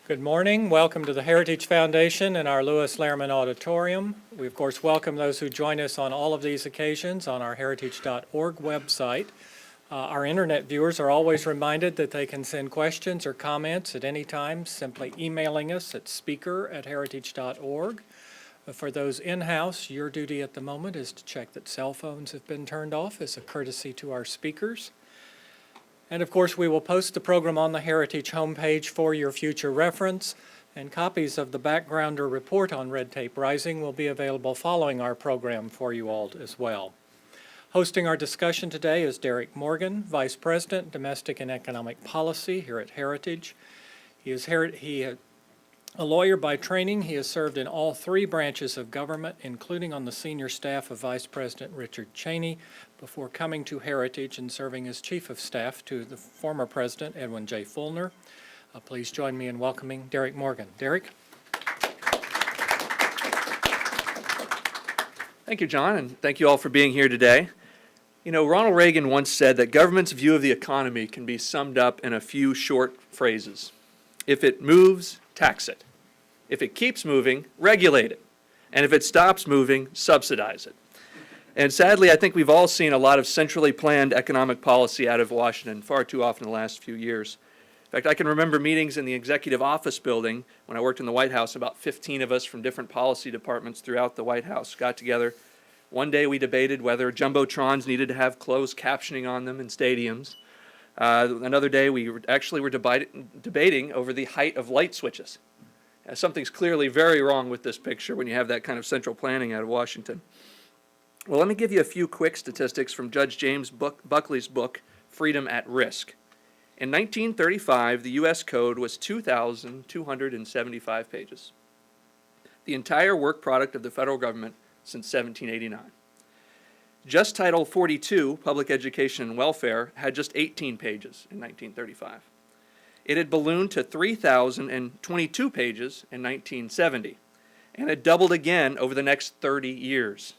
Good morning. Welcome to the Heritage Foundation and our Lewis Lehrman Auditorium. We, of course, welcome those who join us on all of these occasions on our heritage.org website. Our internet viewers are always reminded that they can send questions or comments at any time, simply emailing us at speaker@heritage.org. For those in-house, your duty at the moment is to check that cell phones have been turned off as a courtesy to our speakers. And of course, we will post the program on the Heritage homepage for your future reference, and copies of the backgrounder report on Red Tape Rising will be available following our program for you all as well. Hosting our discussion today is Derek Morgan, Vice President, Domestic and Economic Policy here at Heritage. He is a lawyer by training. He has served in all three branches of government, including on the senior staff of Vice President Richard Cheney, before coming to Heritage and serving as Chief of Staff to the former President Edwin J. Fulner. Please join me in welcoming Derek Morgan. Derek? Thank you, John, and thank you all for being here today. You know, Ronald Reagan once said that government's view of the economy can be summed up in a few short phrases. If it moves, tax it. If it keeps moving, regulate it. And if it stops moving, subsidize it. And sadly, I think we've all seen a lot of centrally planned economic policy out of Washington far too often in the last few years. In fact, I can remember meetings in the executive office building when I worked in the White House. About 15 of us from different policy departments throughout the White House got together. One day we debated whether jumbotrons needed to have closed captioning on them in stadiums. Another day we were debating over the height of light switches. Something's clearly very wrong with this picture when you have that kind of central planning out of Washington. Well, let me give you a few quick statistics from Judge James Buckley's book, Freedom at Risk. In 1935, the U.S. Code was 2,275 pages. The entire work product of the federal government since 1789. Just Title 42, Public Education and Welfare, had just 18 pages in 1935. It had ballooned to 3,022 pages in 1970, and it doubled again over the next 30 years.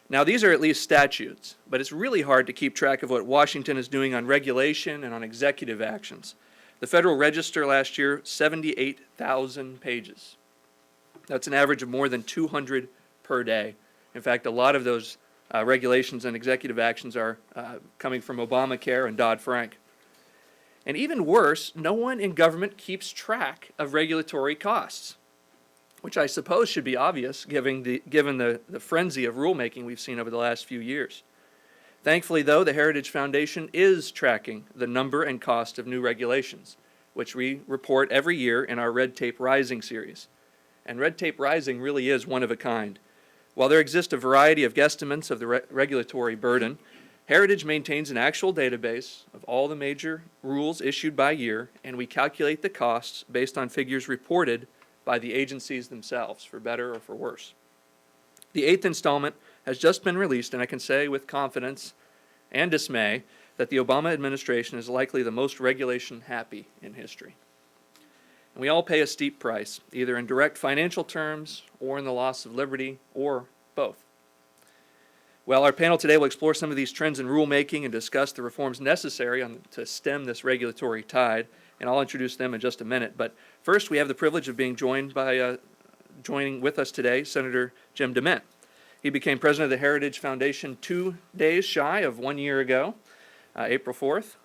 Now, these are at least statutes, but it's really hard to keep track of what Washington is doing on regulation and on executive actions. The Federal Register last year, 78,000 pages. That's an average of more than 200 per day. In fact, a lot of those regulations and executive actions are coming from Obamacare and Dodd-Frank. And even worse, no one in government keeps track of regulatory costs, which I suppose should be obvious given the frenzy of rulemaking we've seen over the last few years. Thankfully, though, the Heritage Foundation is tracking the number and cost of new regulations, which we report every year in our Red Tape Rising series. And Red Tape Rising really is one of a kind. While there exist a variety of guesstimates of the regulatory burden, Heritage maintains an actual database of all the major rules issued by year, and we calculate the costs based on figures reported by the agencies themselves, for better or for worse. The 8th installment has just been released, and I can say with confidence and dismay that the Obama administration is likely the most regulation-happy in history. And we all pay a steep price, either in direct financial terms or in the loss of liberty, or both. Well, our panel today will explore some of these trends in rulemaking and discuss the reforms necessary to stem this regulatory tide, and I'll introduce them in just a minute. But first, we have the privilege of being joining with us today, Senator Jim DeMint. He became president of the Heritage Foundation 2 days shy of 1 year ago, April 4th.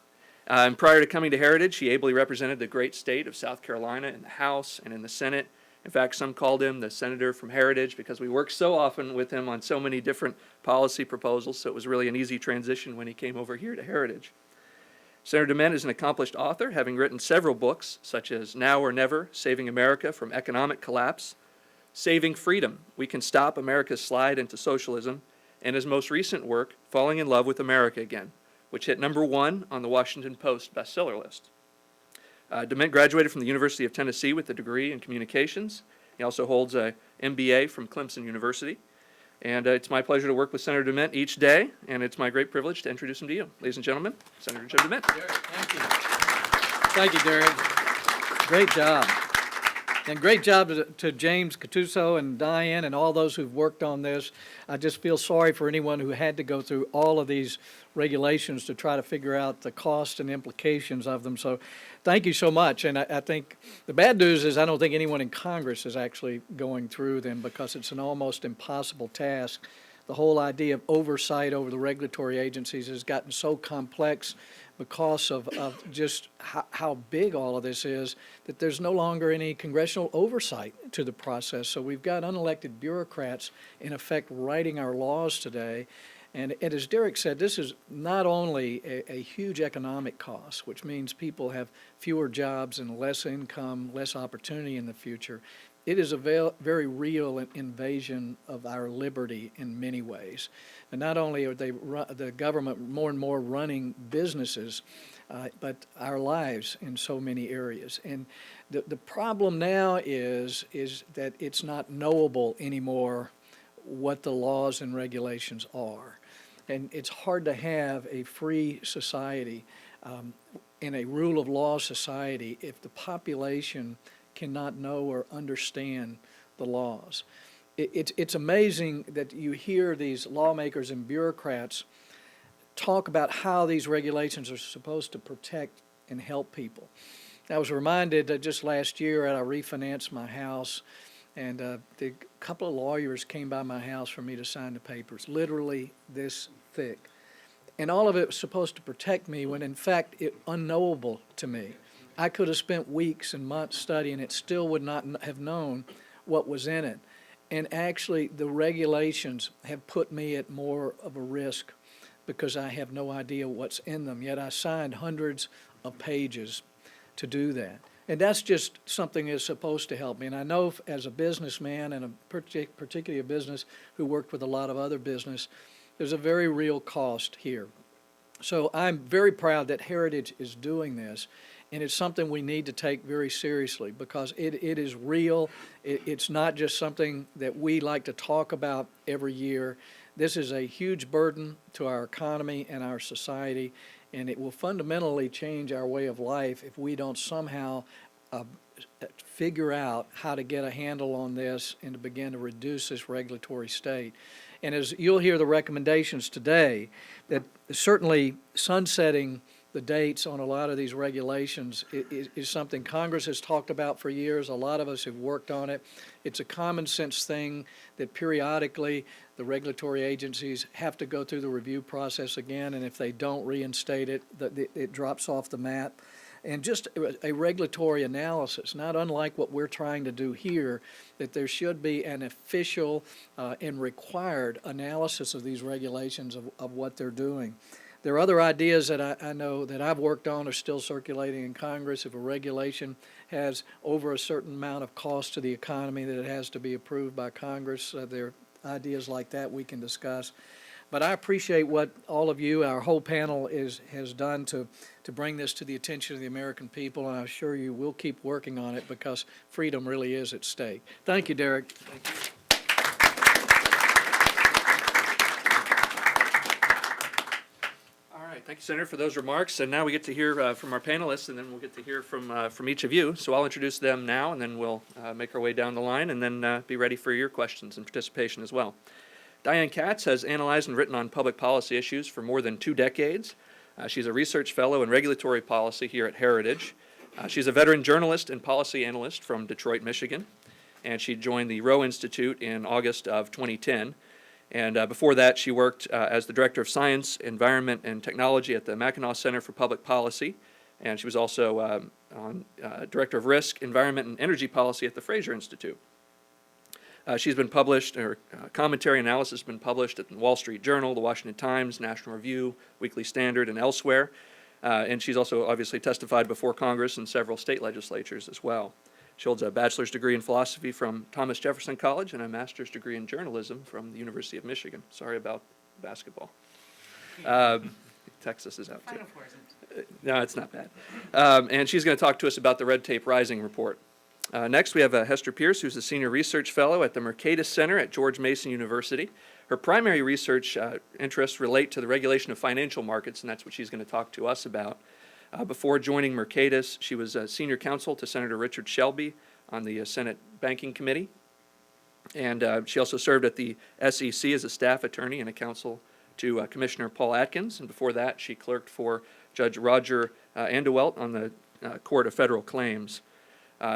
And prior to coming to Heritage, he ably represented the great state of South Carolina in the House and in the Senate. In fact, some called him the senator from Heritage because we worked so often with him on so many different policy proposals, so it was really an easy transition when he came over here to Heritage. Senator DeMint is an accomplished author, having written several books, such as Now or Never, Saving America from Economic Collapse, Saving Freedom, We Can Stop America's Slide into Socialism, and his most recent work, Falling in Love with America Again, which hit #1 on the Washington Post bestseller list. DeMint graduated from the University of Tennessee with a degree in communications. He also holds an MBA from Clemson University. And it's my pleasure to work with Senator DeMint each day, and it's my great privilege to introduce him to you. Ladies and gentlemen, Senator Jim DeMint. Derek, thank you. Thank you, Derek. Great job. And great job to James Cattuso and Diane and all those who've worked on this. I just feel sorry for anyone who had to go through all of these regulations to try to figure out the cost and implications of them. So thank you so much. And I think the bad news is I don't think anyone in Congress is actually going through them because it's an almost impossible task. The whole idea of oversight over the regulatory agencies has gotten so complex because of just how big all of this is that there's no longer any congressional oversight to the process. So we've got unelected bureaucrats, in effect, writing our laws today. And as Derek said, this is not only a huge economic cost, which means people have fewer jobs and less income, less opportunity in the future. It is a very real invasion of our liberty in many ways. And not only are the government more and more running businesses, but our lives in so many areas. And the problem now is that it's not knowable anymore what the laws and regulations are. And it's hard to have a free society in a rule of law society if the population cannot know or understand the laws. It's amazing that you hear these lawmakers and bureaucrats talk about how these regulations are supposed to protect and help people. I was reminded that just last year I refinanced my house, and a couple of lawyers came by my house for me to sign the papers, literally this thick. And all of it was supposed to protect me when in fact it's unknowable to me. I could have spent weeks and months studying it, still would not have known what was in it. And actually, the regulations have put me at more of a risk because I have no idea what's in them. Yet I signed hundreds of pages to do that. And that's just something that's supposed to help me. And I know as a businessman, and particularly a business who worked with a lot of other business, there's a very real cost here. So I'm very proud that Heritage is doing this. And it's something we need to take very seriously because it is real. It's not just something that we like to talk about every year. This is a huge burden to our economy and our society, and it will fundamentally change our way of life if we don't somehow figure out how to get a handle on this and to begin to reduce this regulatory state. And as you'll hear the recommendations today, that certainly sunsetting the dates on a lot of these regulations is something Congress has talked about for years. A lot of us have worked on it. It's a common sense thing that periodically the regulatory agencies have to go through the review process again, and if they don't reinstate it, it drops off the map. And just a regulatory analysis, not unlike what we're trying to do here, that there should be an official and required analysis of these regulations of what they're doing. There are other ideas that I know that I've worked on are still circulating in Congress. If a regulation has over a certain amount of cost to the economy that it has to be approved by Congress, there are ideas like that we can discuss. But I appreciate what all of you, our whole panel, has done to bring this to the attention of the American people, and I assure you we'll keep working on it because freedom really is at stake. Thank you, Derek. Thank you. Thank you, Senator, for those remarks. And now we get to hear from our panelists, and then we'll get to hear from each of you. So I'll introduce them now, and then we'll make our way down the line, and then be ready for your questions and participation as well. Diane Katz has analyzed and written on public policy issues for more than 2 decades. She's a research fellow in regulatory policy here at Heritage. She's a veteran journalist and policy analyst from Detroit, Michigan, and she joined the Roe Institute in August of 2010. And before that, she worked as the Director of Science, Environment, and Technology at the Mackinac Center for Public Policy. And she was also Director of Risk, Environment, and Energy Policy at the Fraser Institute. She's been published, her commentary analysis has been published at the Wall Street Journal, the Washington Times, National Review, Weekly Standard, and elsewhere. And she's also obviously testified before Congress and several state legislatures as well. She holds a bachelor's degree in philosophy from Thomas Jefferson College and a master's degree in journalism from the University of Michigan. Sorry about basketball. Texas is out too. No, it's not bad. And she's going to talk to us about the Red Tape Rising report. Next, we have Hester Pierce, who's a senior research fellow at the Mercatus Center at George Mason University. Her primary research interests relate to the regulation of financial markets, and that's what she's going to talk to us about. Before joining Mercatus, she was a senior counsel to Senator Richard Shelby, on the Senate Banking Committee. And she also served at the SEC as a staff attorney and a counsel to Commissioner Paul Atkins. And before that, she clerked for Judge Roger Andewelt on the Court of Federal Claims.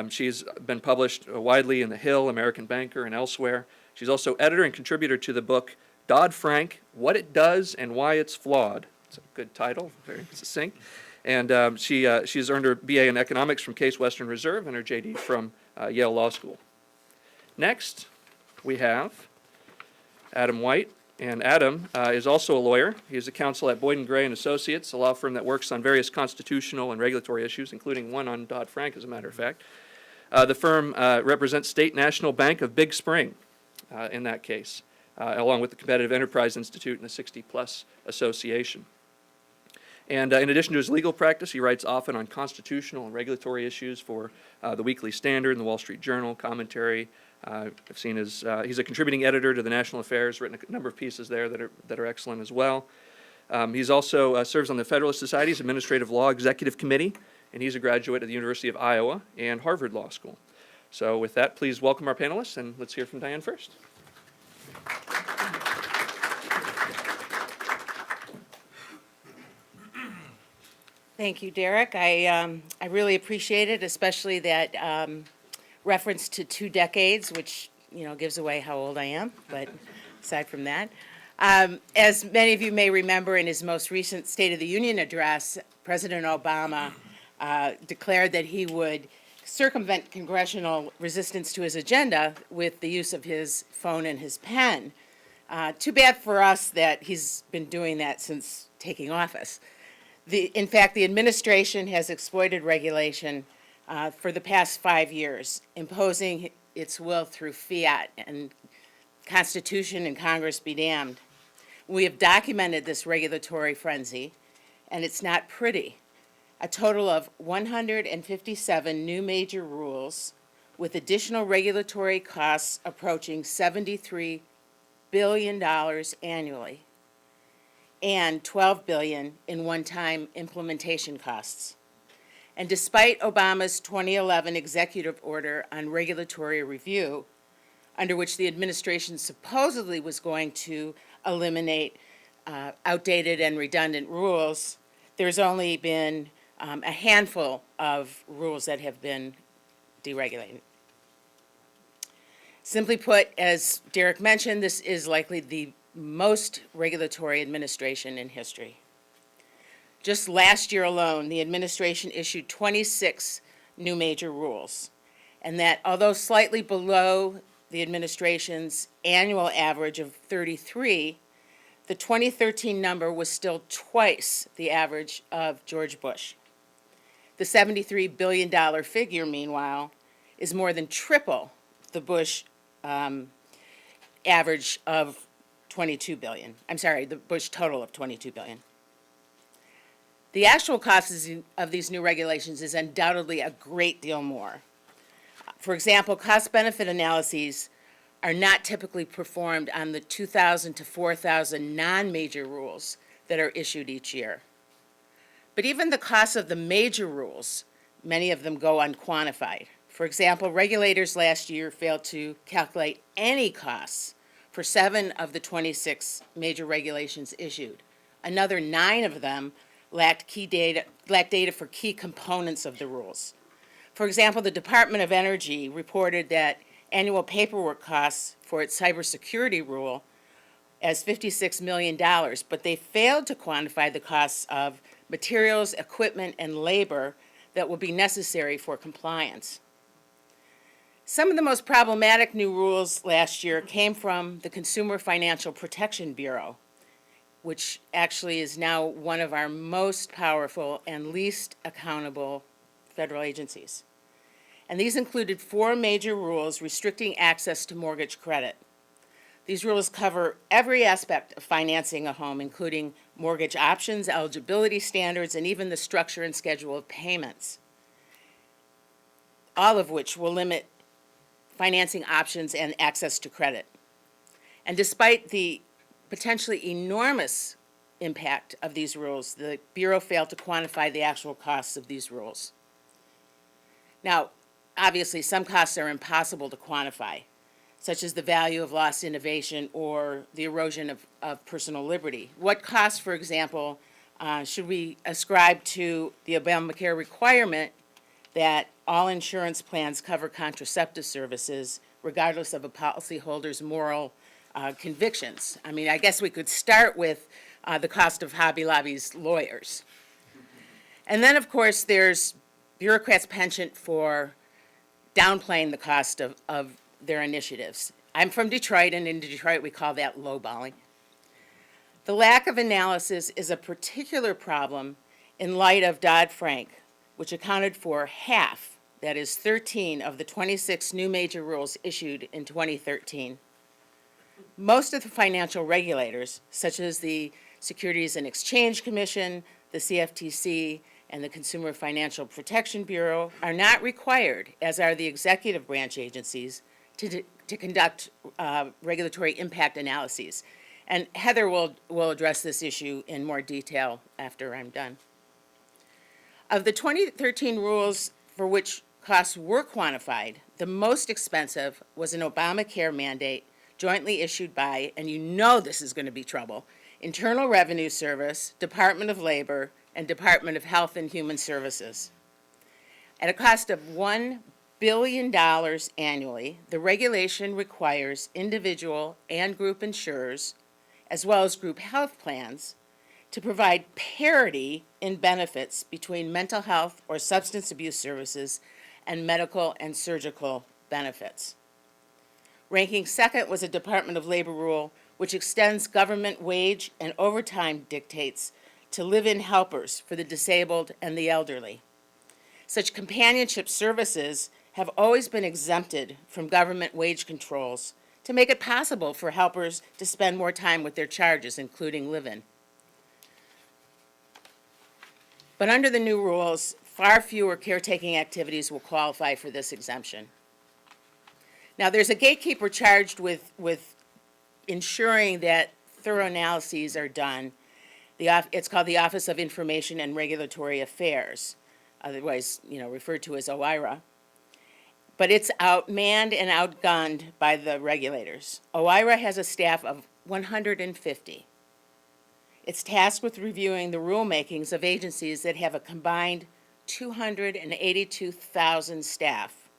She's been published widely in The Hill, American Banker, and elsewhere. She's also editor and contributor to the book Dodd-Frank, What It Does and Why It's Flawed. It's a good title, very succinct. And she's earned her BA in economics from Case Western Reserve and her JD from Yale Law School. Next, we have Adam White. And Adam is also a lawyer. He is a counsel at Boyd & Gray and Associates, a law firm that works on various constitutional and regulatory issues, including one on Dodd-Frank, as a matter of fact. The firm represents State National Bank of Big Spring in that case, along with the Competitive Enterprise Institute and the 60+ Association. And in addition to his legal practice, he writes often on constitutional and regulatory issues for the Weekly Standard and the Wall Street Journal, commentary. I've seen he's a contributing editor to the National Affairs, written a number of pieces there that are excellent as well. He's also serves on the Federalist Society's Administrative Law Executive Committee, and he's a graduate of the University of Iowa and Harvard Law School. So with that, please welcome our panelists, and let's hear from Diane first. Thank you, Derek. I really appreciate it, especially that reference to 2 decades, which, gives away how old I am, but aside from that. As many of you may remember, in his most recent State of the Union address, President Obama declared that he would circumvent congressional resistance to his agenda with the use of his phone and his pen. Too bad for us that he's been doing that since taking office. In fact, the administration has exploited regulation for the past 5 years, imposing its will through fiat, and Constitution and Congress be damned. We have documented this regulatory frenzy, and it's not pretty. A total of 157 new major rules with additional regulatory costs approaching $73 billion annually, and $12 billion in one-time implementation costs. And despite Obama's 2011 executive order on regulatory review, under which the administration supposedly was going to eliminate outdated and redundant rules, there's only been a handful of rules that have been deregulated. Simply put, as Derek mentioned, this is likely the most regulatory administration in history. Just last year alone, the administration issued 26 new major rules, and that, although slightly below the administration's annual average of 33, the 2013 number was still twice the average of George Bush. The $73 billion figure, meanwhile, is more than triple the Bush average of $22 billion. I'm sorry, the Bush total of $22 billion. The actual cost of these new regulations is undoubtedly a great deal more. For example, cost-benefit analyses are not typically performed on the 2,000 to 4,000 non-major rules that are issued each year. But even the costs of the major rules, many of them go unquantified. For example, regulators last year failed to calculate any costs for 7 of the 26 major regulations issued. Another 9 of them lacked data for key components of the rules. For example, the Department of Energy reported that annual paperwork costs for its cybersecurity rule as $56 million, but they failed to quantify the costs of materials, equipment, and labor that will be necessary for compliance. Some of the most problematic new rules last year came from the Consumer Financial Protection Bureau, which actually is now one of our most powerful and least accountable federal agencies. And these included 4 major rules restricting access to mortgage credit. These rules cover every aspect of financing a home, including mortgage options, eligibility standards, and even the structure and schedule of payments, all of which will limit financing options and access to credit. And despite the potentially enormous impact of these rules, the Bureau failed to quantify the actual costs of these rules. Now, obviously, some costs are impossible to quantify, such as the value of lost innovation or the erosion of personal liberty. What costs, for example, should we ascribe to the Obamacare requirement that all insurance plans cover contraceptive services regardless of a policyholder's moral convictions? I mean, I guess we could start with the cost of Hobby Lobby's lawyers. And then, of course, there's bureaucrats' penchant for downplaying the cost of their initiatives. I'm from Detroit, and in Detroit we call that lowballing. The lack of analysis is a particular problem in light of Dodd-Frank, which accounted for half, that is 13, of the 26 new major rules issued in 2013. Most of the financial regulators, such as the Securities and Exchange Commission, the CFTC, and the Consumer Financial Protection Bureau, are not required, as are the executive branch agencies, to conduct regulatory impact analyses. And Heather will address this issue in more detail after I'm done. Of the 2013 rules for which costs were quantified, the most expensive was an Obamacare mandate jointly issued by, and you know this is going to be trouble, Internal Revenue Service, Department of Labor, and Department of Health and Human Services. At a cost of $1 billion annually, the regulation requires individual and group insurers, as well as group health plans, to provide parity in benefits between mental health or substance abuse services and medical and surgical benefits. Ranking second was a Department of Labor rule which extends government wage and overtime dictates to live-in helpers for the disabled and the elderly. Such companionship services have always been exempted from government wage controls to make it possible for helpers to spend more time with their charges, including live-in. But under the new rules, far fewer caretaking activities will qualify for this exemption. Now, there's a gatekeeper charged with ensuring that thorough analyses are done. It's called the Office of Information and Regulatory Affairs, otherwise referred to as OIRA. But it's outmanned and outgunned by the regulators. OIRA has a staff of 150. It's tasked with reviewing the rulemakings of agencies that have a combined 282,000 staff.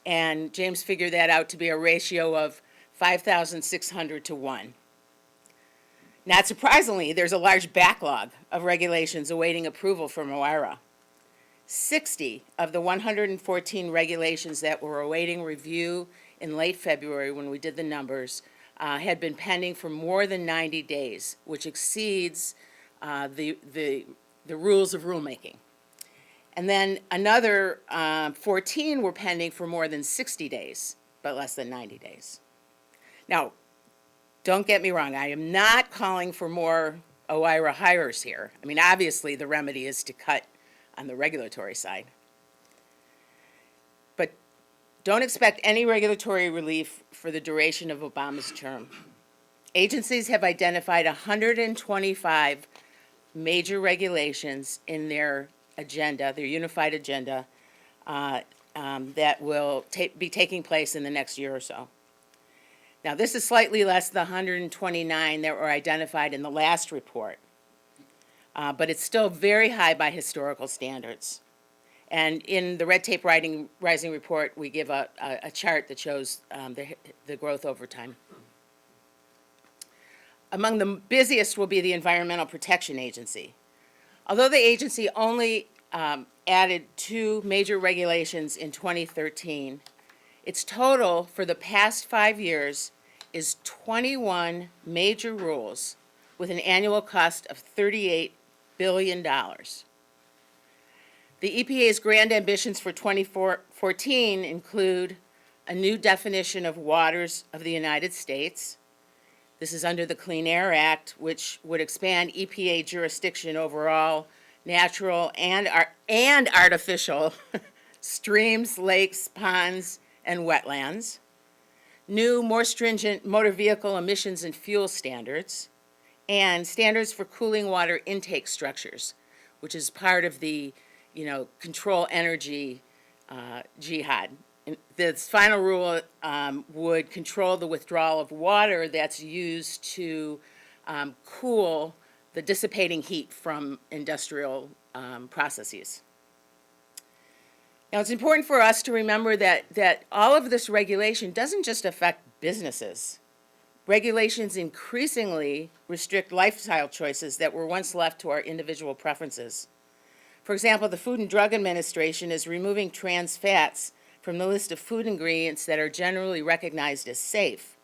And James figured that out to be a ratio of 5,600 to 1. Not surprisingly, there's a large backlog of regulations awaiting approval from OIRA. 60 of the 114 regulations that were awaiting review in late February when we did the numbers had been pending for more than 90 days, which exceeds the rules of rulemaking. And then another 14 were pending for more than 60 days, but less than 90 days. Now, don't get me wrong, I am not calling for more OIRA hires here. I mean, obviously, the remedy is to cut on the regulatory side. But don't expect any regulatory relief for the duration of Obama's term. Agencies have identified 125 major regulations in their agenda, their unified agenda, that will be taking place in the next year or so. Now, this is slightly less than the 129 that were identified in the last report, but it's still very high by historical standards. And in the Red Tape Rising report, we give a chart that shows the growth over time. Among the busiest will be the Environmental Protection Agency. Although the agency only added 2 major regulations in 2013, its total for the past 5 years is 21 major rules with an annual cost of $38 billion. The EPA's grand ambitions for 2014 include a new definition of waters of the United States. This is under the Clean Air Act, which would expand EPA jurisdiction over all natural and artificial streams, lakes, ponds, and wetlands. New, more stringent motor vehicle emissions and fuel standards, and standards for cooling water intake structures, which is part of the, control energy jihad. And this final rule would control the withdrawal of water that's used to cool the dissipating heat from industrial processes. Now, it's important for us to remember that all of this regulation doesn't just affect businesses. Regulations increasingly restrict lifestyle choices that were once left to our individual preferences. For example, the Food and Drug Administration is removing trans fats from the list of food ingredients that are generally recognized as safe,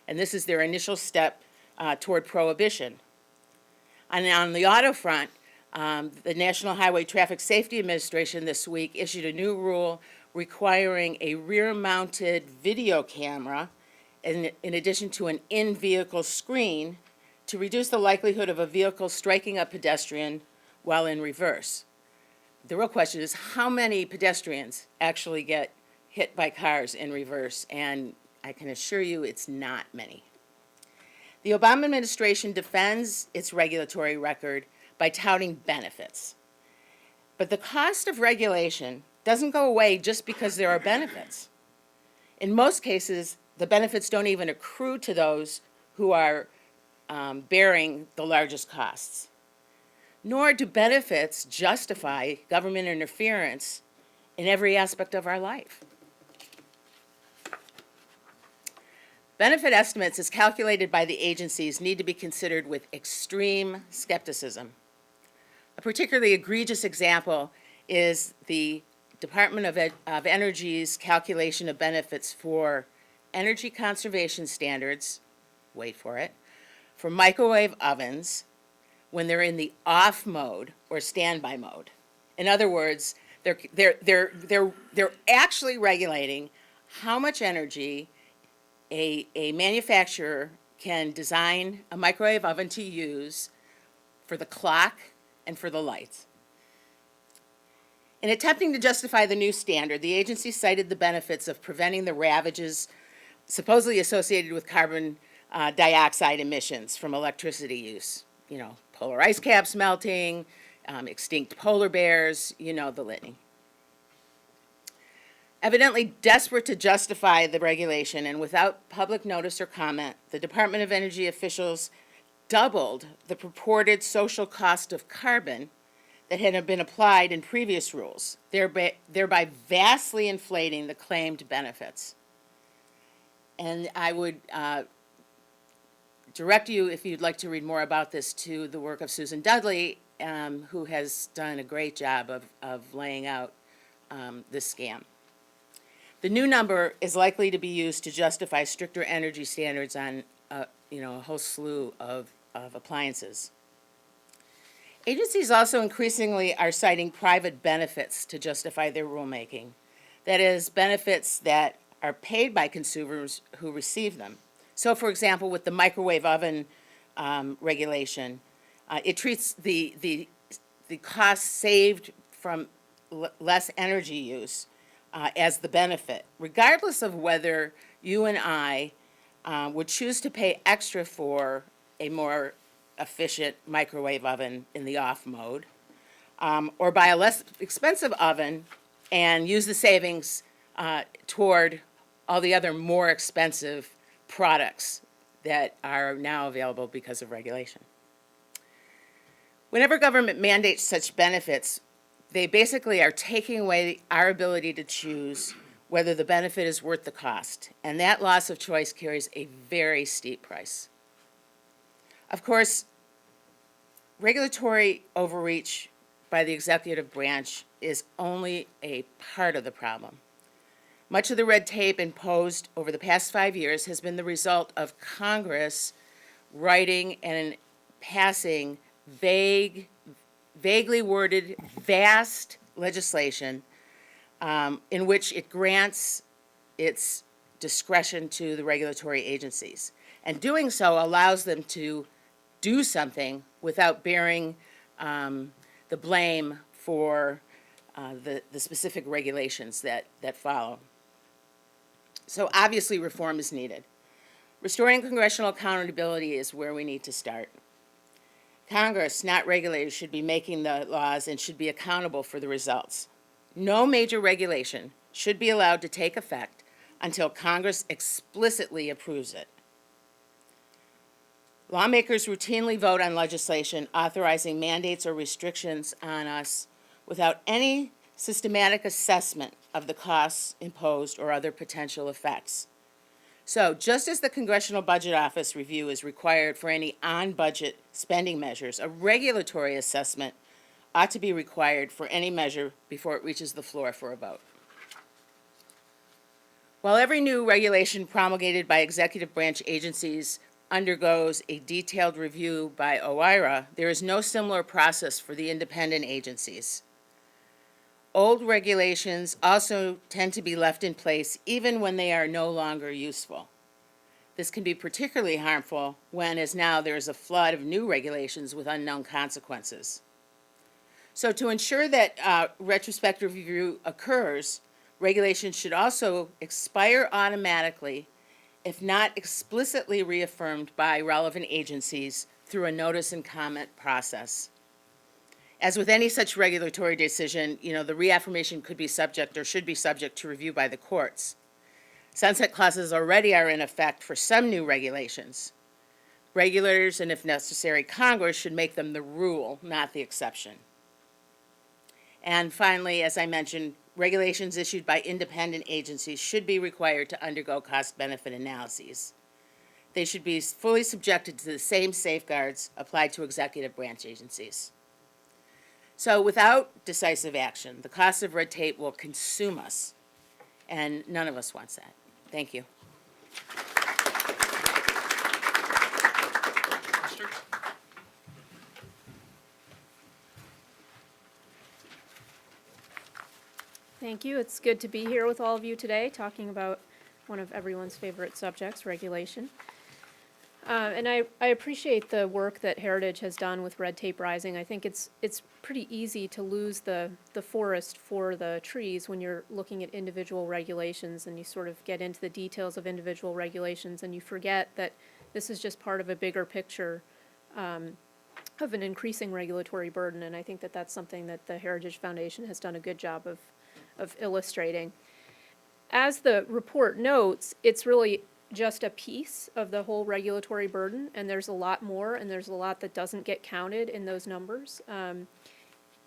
and this is their initial step toward prohibition. And on the auto front, the National Highway Traffic Safety Administration this week issued a new rule requiring a rear-mounted video camera in addition to an in-vehicle screen to reduce the likelihood of a vehicle striking a pedestrian while in reverse. The real question is how many pedestrians actually get hit by cars in reverse, and I can assure you it's not many. The Obama administration defends its regulatory record by touting benefits. But the cost of regulation doesn't go away just because there are benefits. In most cases, the benefits don't even accrue to those who are bearing the largest costs. Nor do benefits justify government interference in every aspect of our life. Benefit estimates as calculated by the agencies need to be considered with extreme skepticism. A particularly egregious example is the Department of Energy's calculation of benefits for energy conservation standards, wait for it, for microwave ovens when they're in the off mode or standby mode. In other words, they're actually regulating how much energy a manufacturer can design a microwave oven to use for the clock and for the lights. In attempting to justify the new standard, the agency cited the benefits of preventing the ravages supposedly associated with carbon dioxide emissions from electricity use. You know, polar ice caps melting, extinct polar bears, you know the litany. Evidently desperate to justify the regulation and without public notice or comment, the Department of Energy officials doubled the purported social cost of carbon that had been applied in previous rules, thereby vastly inflating the claimed benefits. And I would direct you, if you'd like to read more about this, to the work of Susan Dudley, who has done a great job of laying out this scam. The new number is likely to be used to justify stricter energy standards on a whole slew of appliances. Agencies also increasingly are citing private benefits to justify their rulemaking. That is, benefits that are paid by consumers who receive them. So, for example, with the microwave oven regulation, it treats the cost saved from less energy use as the benefit, regardless of whether you and I would choose to pay extra for a more efficient microwave oven in the off mode, or buy a less expensive oven and use the savings toward all the other more expensive products that are now available because of regulation. Whenever government mandates such benefits, they basically are taking away our ability to choose whether the benefit is worth the cost, and that loss of choice carries a very steep price. Of course, regulatory overreach by the executive branch is only a part of the problem. Much of the red tape imposed over the past 5 years has been the result of Congress writing and passing vaguely worded, vast legislation in which it grants its discretion to the regulatory agencies. And doing so allows them to do something without bearing the blame for the specific regulations that follow. So obviously reform is needed. Restoring congressional accountability is where we need to start. Congress, not regulators, should be making the laws and should be accountable for the results. No major regulation should be allowed to take effect until Congress explicitly approves it. Lawmakers routinely vote on legislation authorizing mandates or restrictions on us without any systematic assessment of the costs imposed or other potential effects. So, just as the Congressional Budget Office review is required for any on-budget spending measures, a regulatory assessment ought to be required for any measure before it reaches the floor for a vote. While every new regulation promulgated by executive branch agencies undergoes a detailed review by OIRA, there is no similar process for the independent agencies. Old regulations also tend to be left in place even when they are no longer useful. This can be particularly harmful when, as now, there is a flood of new regulations with unknown consequences. So to ensure that retrospective review occurs, regulations should also expire automatically if not explicitly reaffirmed by relevant agencies through a notice and comment process. As with any such regulatory decision, the reaffirmation could be subject or should be subject to review by the courts. Sunset clauses already are in effect for some new regulations. Regulators, and if necessary, Congress should make them the rule, not the exception. And finally, as I mentioned, regulations issued by independent agencies should be required to undergo cost-benefit analyses. They should be fully subjected to the same safeguards applied to executive branch agencies. So without decisive action, the cost of red tape will consume us, and none of us wants that. Thank you. Thank you. It's good to be here with all of you today, talking about one of everyone's favorite subjects, regulation. And I appreciate the work that Heritage has done with Red Tape Rising. I think it's pretty easy to lose the forest for the trees when you're looking at individual regulations and you sort of get into the details of individual regulations and you forget that this is just part of a bigger picture of an increasing regulatory burden. And I think that that's something that the Heritage Foundation has done a good job of illustrating. As the report notes, it's really just a piece of the whole regulatory burden, and there's a lot more, and there's a lot that doesn't get counted in those numbers.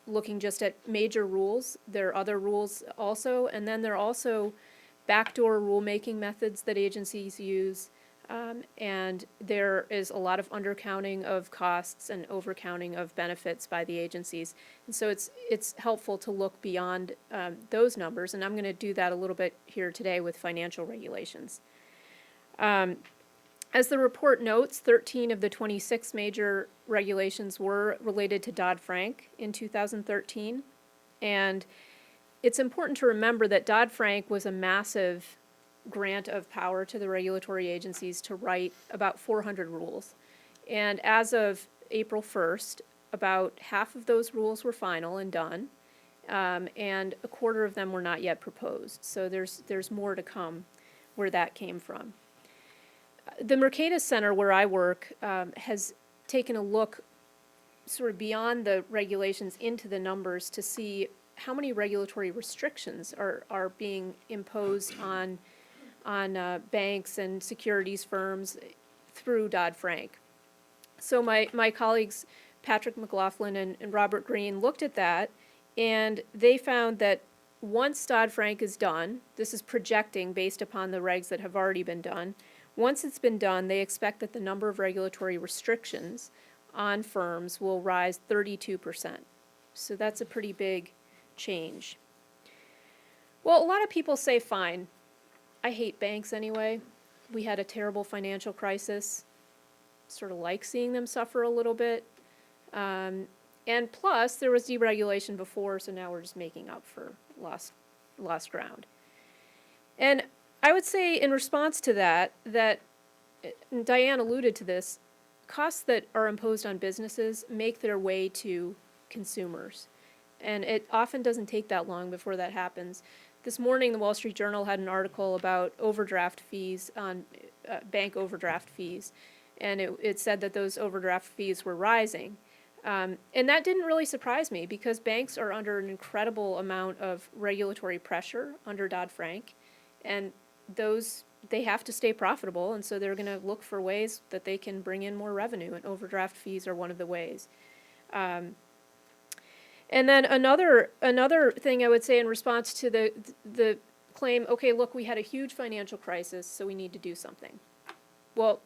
Looking just at major rules, there are other rules also, and then there are also backdoor rulemaking methods that agencies use, and there is a lot of undercounting of costs and overcounting of benefits by the agencies. And so it's helpful to look beyond those numbers, and I'm going to do that a little bit here today with financial regulations. As the report notes, 13 of the 26 major regulations were related to Dodd-Frank in 2013, and it's important to remember that Dodd-Frank was a massive grant of power to the regulatory agencies to write about 400 rules. And as of April 1st, about half of those rules were final and done, and a quarter of them were not yet proposed. So there's more to come where that came from. The Mercatus Center, where I work, has taken a look sort of beyond the regulations into the numbers to see how many regulatory restrictions are being imposed on banks and securities firms through Dodd-Frank. So my colleagues, Patrick McLaughlin and Robert Green, looked at that, and they found that once Dodd-Frank is done, this is projecting based upon the regs that have already been done, once it's been done, they expect that the number of regulatory restrictions on firms will rise 32%. So that's a pretty big change. Well, a lot of people say, fine, I hate banks anyway. We had a terrible financial crisis. Sort of like seeing them suffer a little bit. And plus, there was deregulation before, so now we're just making up for lost ground. And I would say in response to that Diane alluded to this, costs that are imposed on businesses make their way to consumers. And it often doesn't take that long before that happens. This morning, the Wall Street Journal had an article about overdraft fees on bank overdraft fees. And it said that those overdraft fees were rising. And that didn't really surprise me because banks are under an incredible amount of regulatory pressure under Dodd-Frank. And they have to stay profitable, and so they're going to look for ways that they can bring in more revenue, and overdraft fees are one of the ways. And then another thing I would say in response to the claim, okay, look, we had a huge financial crisis, so we need to do something. Well,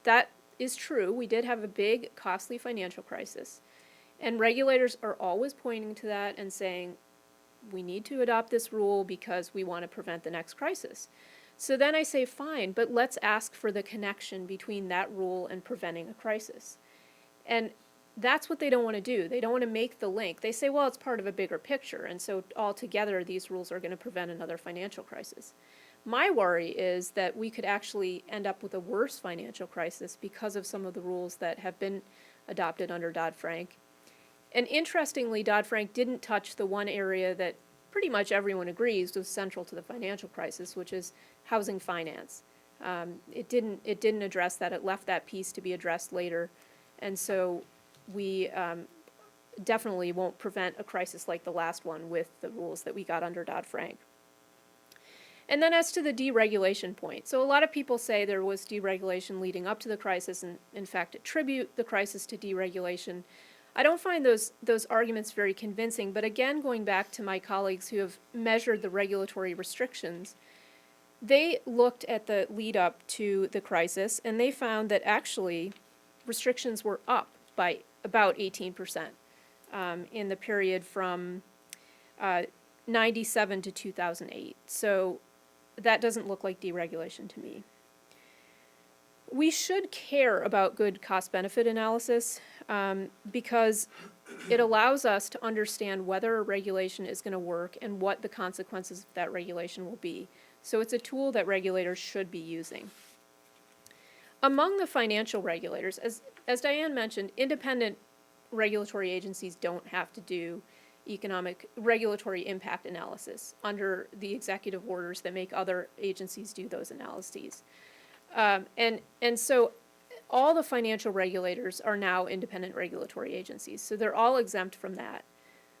that is true. We did have a big, costly financial crisis. And regulators are always pointing to that and saying, we need to adopt this rule because we want to prevent the next crisis. So then I say, fine, but let's ask for the connection between that rule and preventing a crisis. And that's what they don't want to do. They don't want to make the link. They say, well, it's part of a bigger picture, and so altogether these rules are going to prevent another financial crisis. My worry is that we could actually end up with a worse financial crisis because of some of the rules that have been adopted under Dodd-Frank. And interestingly, Dodd-Frank didn't touch the one area that pretty much everyone agrees was central to the financial crisis, which is housing finance. It didn't address that. It left that piece to be addressed later. And so we definitely won't prevent a crisis like the last one with the rules that we got under Dodd-Frank. And then as to the deregulation point, so a lot of people say there was deregulation leading up to the crisis and in fact attribute the crisis to deregulation. I don't find those arguments very convincing, but again, going back to my colleagues who have measured the regulatory restrictions, they looked at the lead up to the crisis and they found that actually restrictions were up by about 18% in the period from 97 to 2008. So that doesn't look like deregulation to me. We should care about good cost-benefit analysis because it allows us to understand whether a regulation is going to work and what the consequences of that regulation will be. So it's a tool that regulators should be using. Among the financial regulators, as Diane mentioned, independent regulatory agencies don't have to do economic regulatory impact analysis under the executive orders that make other agencies do those analyses. And so all the financial regulators are now independent regulatory agencies, so they're all exempt from that.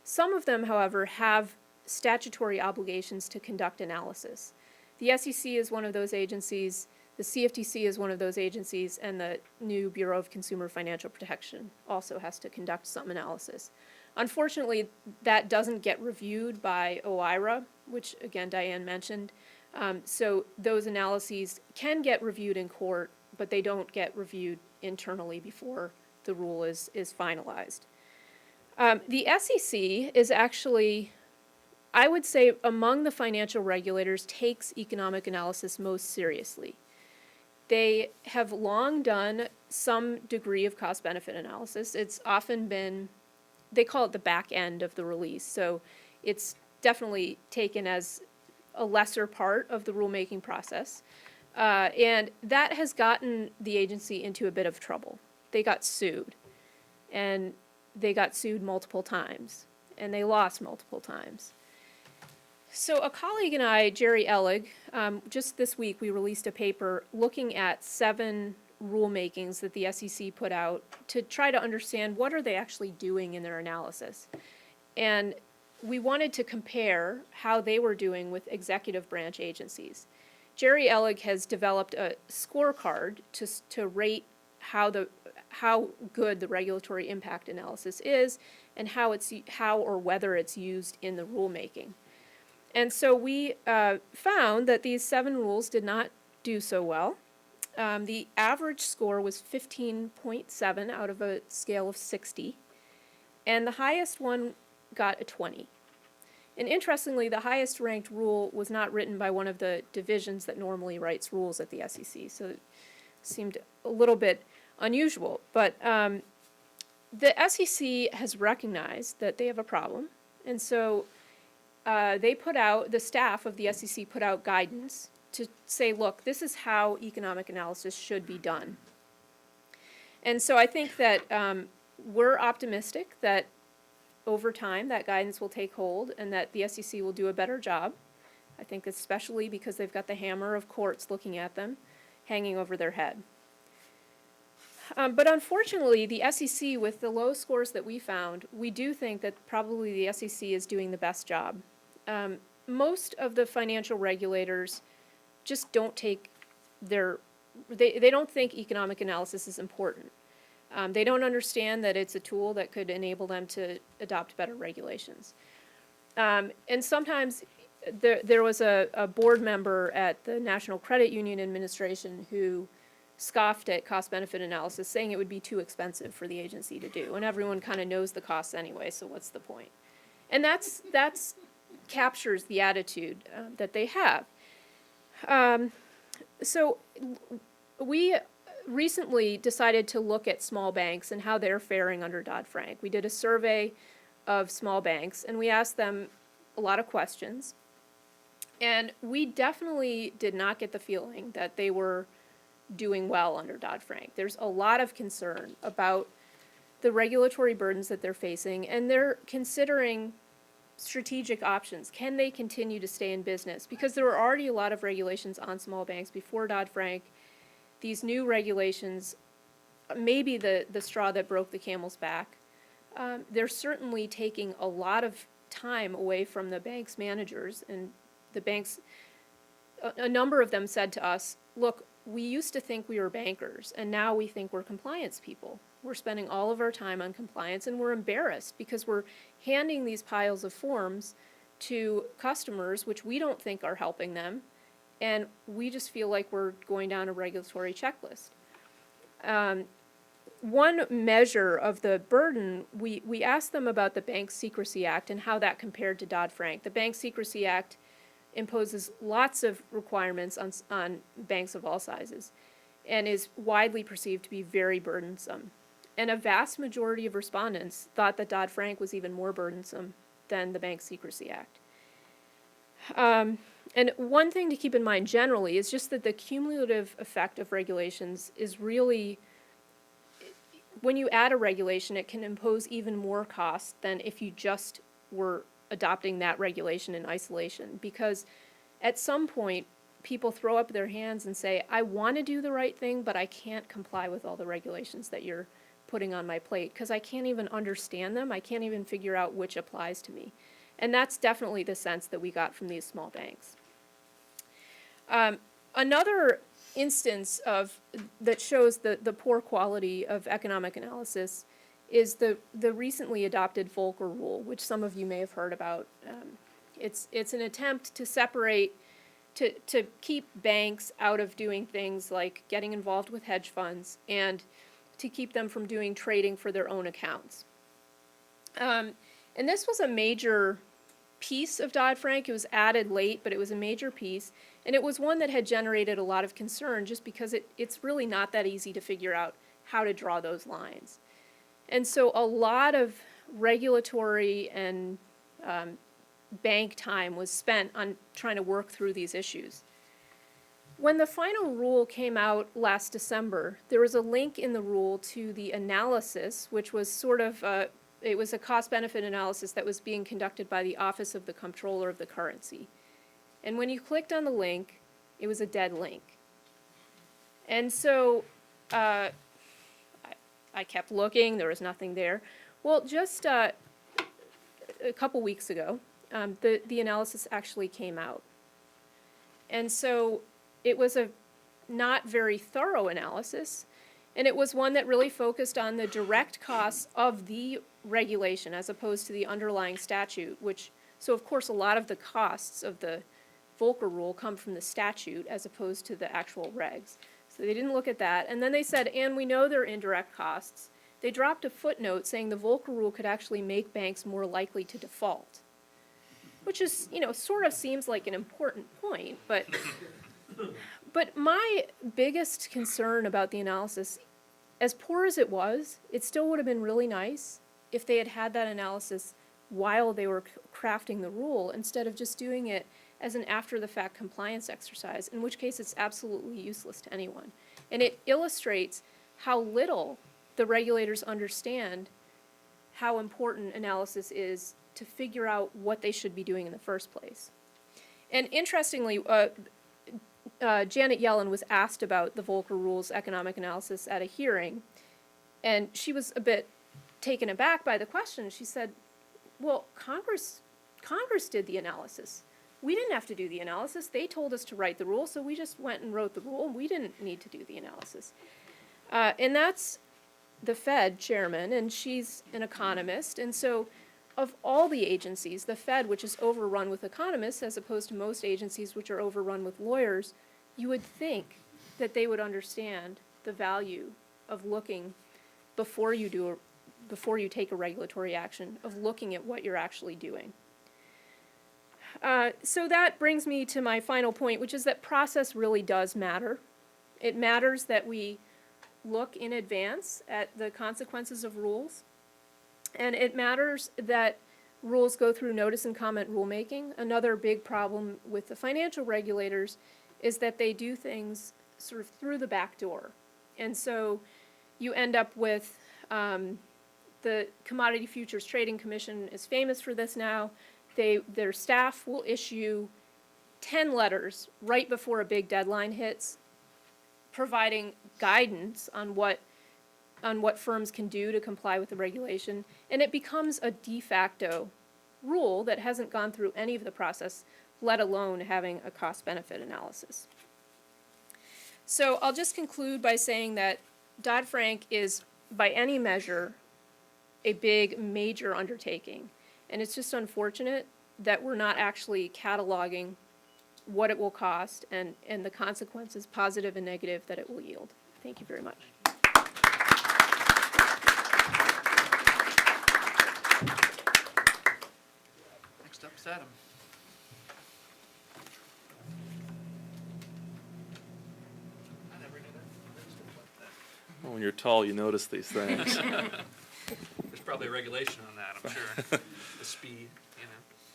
Some of them, however, have statutory obligations to conduct analysis. The SEC is one of those agencies, the CFTC is one of those agencies, and the new Bureau of Consumer Financial Protection also has to conduct some analysis. Unfortunately, that doesn't get reviewed by OIRA, which again Diane mentioned. So those analyses can get reviewed in court, but they don't get reviewed internally before the rule is finalized. The SEC is actually, I would say, among the financial regulators, takes economic analysis most seriously. They have long done some degree of cost-benefit analysis. It's often been, they call it the back end of the release, so it's definitely taken as a lesser part of the rulemaking process. And that has gotten the agency into a bit of trouble. They got sued, and they got sued multiple times, and they lost multiple times. So a colleague and I, Jerry Ellig, just this week we released a paper looking at 7 rulemakings that the SEC put out to try to understand what are they actually doing in their analysis. And we wanted to compare how they were doing with executive branch agencies. Jerry Ellig has developed a scorecard to rate how good the regulatory impact analysis is and how or whether it's used in the rulemaking. And so we found that these 7 rules did not do so well. The average score was 15.7 out of a scale of 60, and the highest one got a 20. And interestingly, the highest ranked rule was not written by one of the divisions that normally writes rules at the SEC, so it seemed a little bit unusual. But the SEC has recognized that they have a problem, and so the staff of the SEC put out guidance to say, look, this is how economic analysis should be done. And so I think that we're optimistic that over time that guidance will take hold and that the SEC will do a better job. I think especially because they've got the hammer of courts looking at them, hanging over their head. But unfortunately, the SEC, with the low scores that we found, we do think that probably the SEC is doing the best job. Most of the financial regulators just don't take they don't think economic analysis is important. They don't understand that it's a tool that could enable them to adopt better regulations. And sometimes there was a board member at the National Credit Union Administration who scoffed at cost-benefit analysis, saying it would be too expensive for the agency to do, and everyone kind of knows the costs anyway, so what's the point? And that's captures the attitude that they have. So we recently decided to look at small banks and how they're faring under Dodd-Frank. We did a survey of small banks, and we asked them a lot of questions. And we definitely did not get the feeling that they were doing well under Dodd-Frank. There's a lot of concern about the regulatory burdens that they're facing, and they're considering strategic options. Can they continue to stay in business? Because there were already a lot of regulations on small banks before Dodd-Frank. These new regulations may be the straw that broke the camel's back. They're certainly taking a lot of time away from the bank's managers, and the banks, a number of them said to us, look, we used to think we were bankers, and now we think we're compliance people. We're spending all of our time on compliance, and we're embarrassed because we're handing these piles of forms to customers, which we don't think are helping them, and we just feel like we're going down a regulatory checklist. One measure of the burden, we asked them about the Bank Secrecy Act and how that compared to Dodd-Frank. The Bank Secrecy Act imposes lots of requirements on banks of all sizes and is widely perceived to be very burdensome. And a vast majority of respondents thought that Dodd-Frank was even more burdensome than the Bank Secrecy Act. And one thing to keep in mind generally is just that the cumulative effect of regulations is really, when you add a regulation, it can impose even more cost than if you just were adopting that regulation in isolation. Because at some point, people throw up their hands and say, I want to do the right thing, but I can't comply with all the regulations that you're putting on my plate because I can't even understand them. I can't even figure out which applies to me. And that's definitely the sense that we got from these small banks. Another instance that shows the poor quality of economic analysis is the recently adopted Volcker Rule, which some of you may have heard about. It's an attempt to separate, to keep banks out of doing things like getting involved with hedge funds and to keep them from doing trading for their own accounts. And this was a major piece of Dodd-Frank. It was added late, but it was a major piece. And it was one that had generated a lot of concern just because it's really not that easy to figure out how to draw those lines. And so a lot of regulatory and bank time was spent on trying to work through these issues. When the final rule came out last December, there was a link in the rule to the analysis, which was sort of it was a cost-benefit analysis that was being conducted by the Office of the Comptroller of the Currency. And when you clicked on the link, it was a dead link. And so I kept looking, there was nothing there. Well, just a couple weeks ago, the analysis actually came out. And so it was a not very thorough analysis, and it was one that really focused on the direct costs of the regulation as opposed to the underlying statute, so of course a lot of the costs of the Volcker Rule come from the statute as opposed to the actual regs. So they didn't look at that. And then they said, and we know they're indirect costs. They dropped a footnote saying the Volcker Rule could actually make banks more likely to default, which is, sort of seems like an important point, but my biggest concern about the analysis, as poor as it was, it still would have been really nice if they had had that analysis while they were crafting the rule instead of just doing it as an after-the-fact compliance exercise, in which case it's absolutely useless to anyone. And it illustrates how little the regulators understand how important analysis is to figure out what they should be doing in the first place. And interestingly, Janet Yellen was asked about the Volcker Rules economic analysis at a hearing, and she was a bit taken aback by the question. She said, well, Congress did the analysis. We didn't have to do the analysis. They told us to write the rule, so we just went and wrote the rule. We didn't need to do the analysis. And that's the Fed chairman, and she's an economist. And so of all the agencies, the Fed, which is overrun with economists, as opposed to most agencies which are overrun with lawyers, you would think that they would understand the value of looking before you take a regulatory action, of looking at what you're actually doing. So that brings me to my final point, which is that process really does matter. It matters that we look in advance at the consequences of rules. And it matters that rules go through notice and comment rulemaking. Another big problem with the financial regulators is that they do things sort of through the back door. And so you end up with the Commodity Futures Trading Commission is famous for this now. Their staff will issue 10 letters right before a big deadline hits, providing guidance on what firms can do to comply with the regulation, and it becomes a de facto rule that hasn't gone through any of the process, let alone having a cost-benefit analysis. So I'll just conclude by saying that Dodd-Frank is, by any measure, a big, major undertaking. And it's just unfortunate that we're not actually cataloging what it will cost and the consequences, positive and negative, that it will yield. Thank you very much. Next up is Adam. I never knew that. When you're tall, you notice these things. There's probably a regulation on that, I'm sure. The speed, you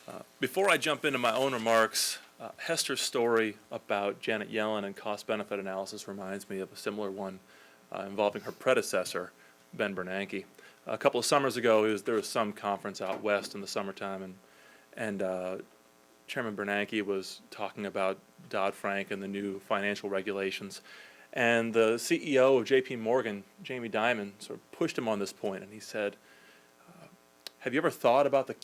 know. Before I jump into my own remarks, Hester's story about Janet Yellen and cost-benefit analysis reminds me of a similar one involving her predecessor, Ben Bernanke. A couple of summers ago, there was some conference out west in the summertime, and Chairman Bernanke was talking about Dodd-Frank and the new financial regulations. And the CEO of J.P. Morgan, Jamie Dimon, sort of pushed him on this point, and he said, have you ever thought about the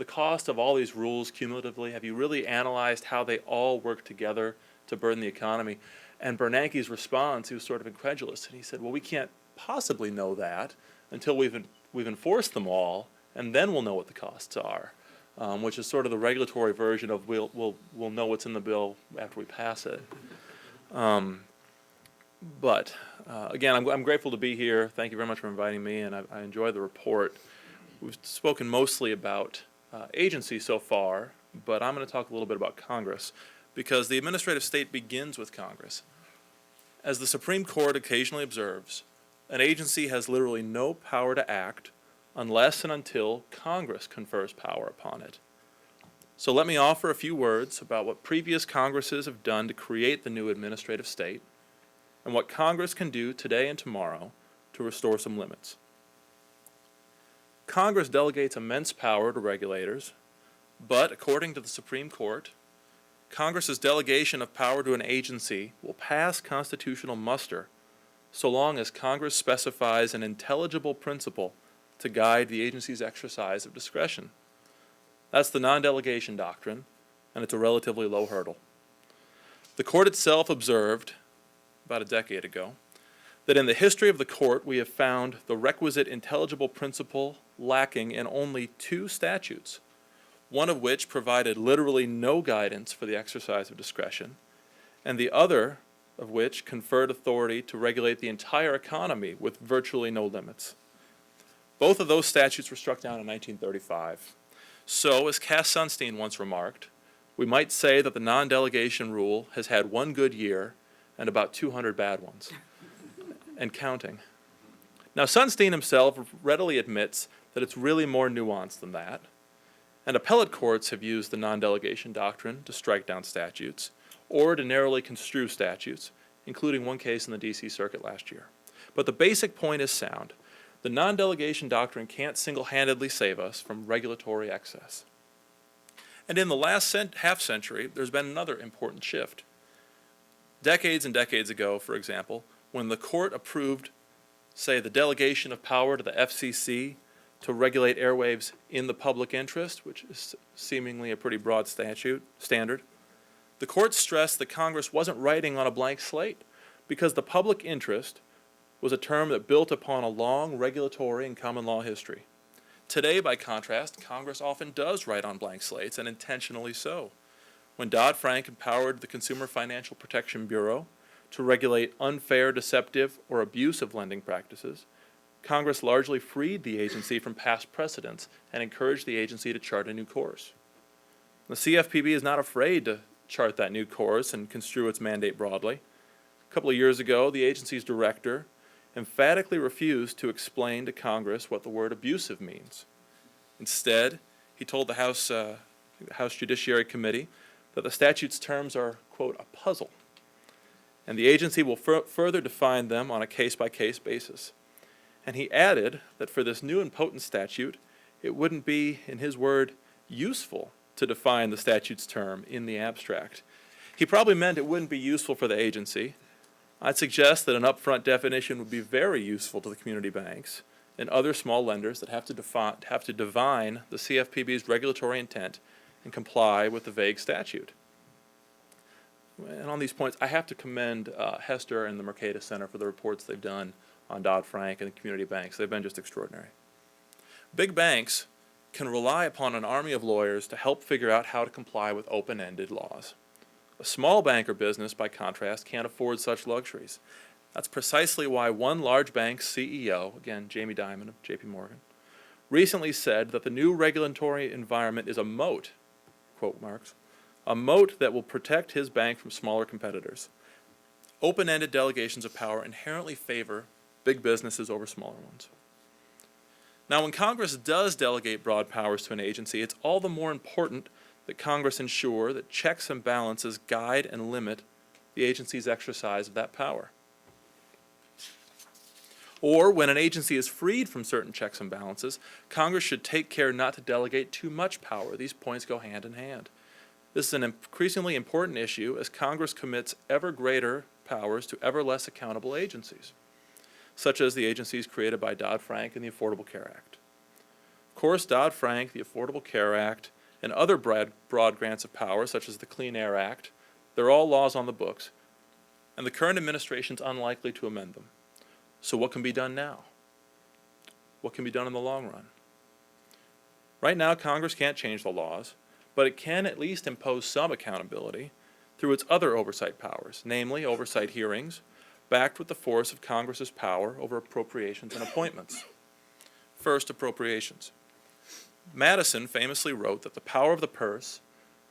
cost of all these rules cumulatively? Have you really analyzed how they all work together to burden the economy? And Bernanke's response, he was sort of incredulous, and he said, well, we can't possibly know that until we've enforced them all, and then we'll know what the costs are, which is sort of the regulatory version of we'll know what's in the bill after we pass it. But again, I'm grateful to be here. Thank you very much for inviting me, and I enjoy the report. We've spoken mostly about agencies so far, but I'm going to talk a little bit about Congress, because the administrative state begins with Congress. As the Supreme Court occasionally observes, an agency has literally no power to act unless and until Congress confers power upon it. So let me offer a few words about what previous Congresses have done to create the new administrative state, and what Congress can do today and tomorrow to restore some limits. Congress delegates immense power to regulators, but according to the Supreme Court, Congress's delegation of power to an agency will pass constitutional muster so long as Congress specifies an intelligible principle to guide the agency's exercise of discretion. That's the non-delegation doctrine, and it's a relatively low hurdle. The court itself observed, about a decade ago, that in the history of the court we have found the requisite intelligible principle lacking in only 2 statutes, one of which provided literally no guidance for the exercise of discretion, and the other of which conferred authority to regulate the entire economy with virtually no limits. Both of those statutes were struck down in 1935. So, as Cass Sunstein once remarked, we might say that the non-delegation rule has had 1 good year and about 200 bad ones, and counting. Now, Sunstein himself readily admits that it's really more nuanced than that, and appellate courts have used the non-delegation doctrine to strike down statutes, or to narrowly construe statutes, including one case in the D.C. Circuit last year. But the basic point is sound. The non-delegation doctrine can't single-handedly save us from regulatory excess. And in the last half century, there's been another important shift. Decades and decades ago, for example, when the court approved, say, the delegation of power to the FCC to regulate airwaves in the public interest, which is seemingly a pretty broad standard, the court stressed that Congress wasn't writing on a blank slate because the public interest was a term that built upon a long regulatory and common law history. Today, by contrast, Congress often does write on blank slates, and intentionally so. When Dodd-Frank empowered the Consumer Financial Protection Bureau to regulate unfair, deceptive, or abusive lending practices, Congress largely freed the agency from past precedents and encouraged the agency to chart a new course. The CFPB is not afraid to chart that new course and construe its mandate broadly. A couple of years ago, the agency's director emphatically refused to explain to Congress what the word abusive means. Instead, he told the House Judiciary Committee that the statute's terms are, quote, a puzzle, and the agency will further define them on a case-by-case basis. And he added that for this new and potent statute, it wouldn't be, in his word, useful to define the statute's term in the abstract. He probably meant it wouldn't be useful for the agency. I'd suggest that an upfront definition would be very useful to the community banks and other small lenders that have to divine the CFPB's regulatory intent and comply with the vague statute. And on these points, I have to commend Hester and the Mercatus Center for the reports they've done on Dodd-Frank and the community banks. They've been just extraordinary. Big banks can rely upon an army of lawyers to help figure out how to comply with open-ended laws. A small bank or business, by contrast, can't afford such luxuries. That's precisely why one large bank's CEO, again, Jamie Dimon of J.P. Morgan, recently said that the new regulatory environment is a moat, quote marks, a moat that will protect his bank from smaller competitors. Open-ended delegations of power inherently favor big businesses over smaller ones. Now, when Congress does delegate broad powers to an agency, it's all the more important that Congress ensure that checks and balances guide and limit the agency's exercise of that power. Or when an agency is freed from certain checks and balances, Congress should take care not to delegate too much power. These points go hand in hand. This is an increasingly important issue as Congress commits ever greater powers to ever less accountable agencies, such as the agencies created by Dodd-Frank and the Affordable Care Act. Of course, Dodd-Frank, the Affordable Care Act, and other broad grants of power, such as the Clean Air Act, they're all laws on the books, and the current administration's unlikely to amend them. So what can be done now? What can be done in the long run? Right now, Congress can't change the laws, but it can at least impose some accountability through its other oversight powers, namely oversight hearings, backed with the force of Congress's power over appropriations and appointments. First, appropriations. Madison famously wrote that the power of the purse